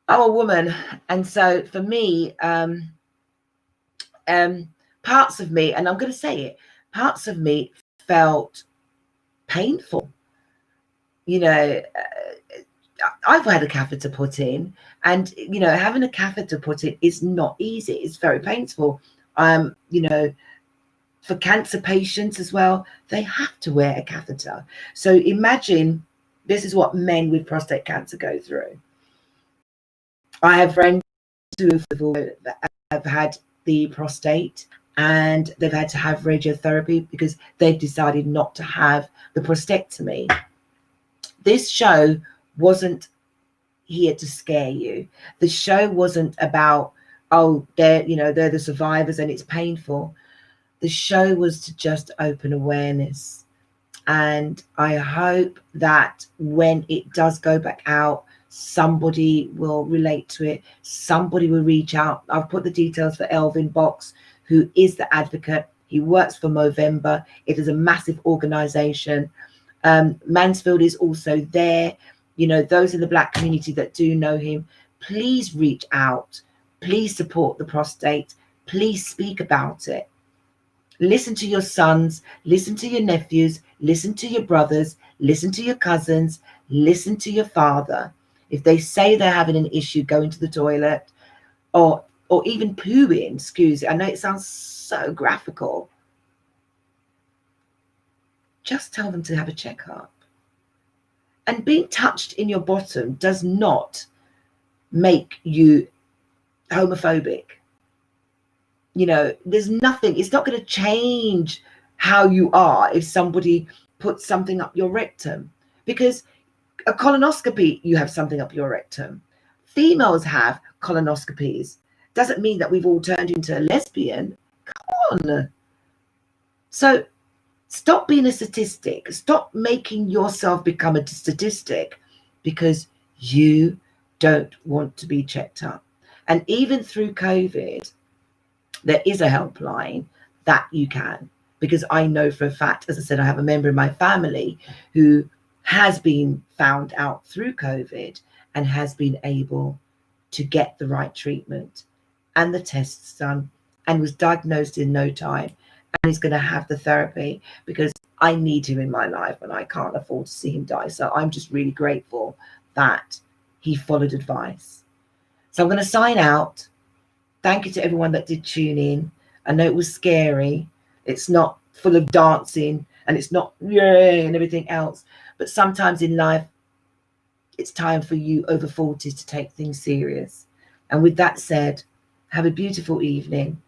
I'm a woman, and so for me, parts of me, and I'm going to say it, parts of me felt painful. You know, I've had a catheter put in, and you know, having a catheter put in is not easy. It's very painful. You know, for cancer patients as well, they have to wear a catheter. So imagine this is what men with prostate cancer go through. I have friends who have had the prostate, and they've had to have radiotherapy because they've decided not to have the prostatectomy. This show wasn't here to scare you. The show wasn't about, oh, they're the survivors and it's painful. The show was to just open awareness. And I hope that when it does go back out, somebody will relate to it. Somebody will reach out. I've put the details for ELVIN Box, who is the advocate. He works for Movember. It is a massive organization. Mansfield is also there. You know, those in the Black community that do know him, please reach out. Please support the prostate. Please speak about it. Listen to your sons, listen to your nephews, listen to your brothers, listen to your cousins, listen to your father. If they say they're having an issue going to the toilet or even pooing, excuse me, I know it sounds so graphical. Just tell them to have a checkup. And being touched in your bottom does not make you homophobic. You know, there's nothing, it's not going to change how you are if somebody puts something up your rectum, because a colonoscopy, you have something up your rectum. Females have colonoscopies, doesn't mean that we've all turned into a lesbian. Come on. So stop being a statistic. Stop making yourself become a statistic because you don't want to be checked up. And even through COVID, there is a helpline that you can, because I know for a fact, as I said, I have a member in my family who has been found out through COVID and has been able to get the right treatment and the tests done and was diagnosed in no time, and he's going to have the therapy because I need him in my life and I can't afford to see him die. So I'm just really grateful that he followed advice. So I'm going to sign out. Thank you to everyone that did tune in. I know it was scary. It's not full of dancing and it's not yay and everything else. But sometimes in life, it's time for you over 40s to take things serious. And with that said, have a beautiful evening.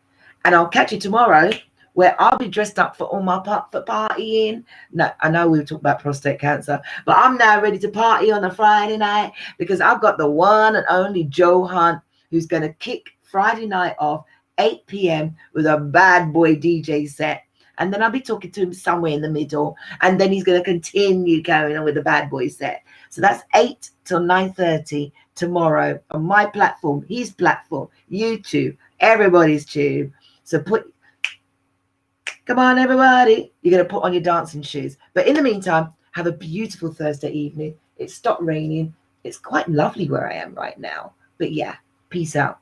And I'll catch you tomorrow where I'll be dressed up for all my for partying. No, I know we were talking about prostate cancer, but I'm now ready to party on a Friday night because I've got the one and only Joe Hunt who's going to kick Friday night off 8 p.m. with a bad boy DJ set. And then I'll be talking to him somewhere in the middle. And then he's going to continue going on with the bad boy set. So that's 8 till 9:30 tomorrow on my platform, his platform, YouTube, everybody's tube. So come on, everybody. You're going to put on your dancing shoes. But in the meantime, have a beautiful Thursday evening. It stopped raining. It's quite lovely where I am right now. But yeah, peace out.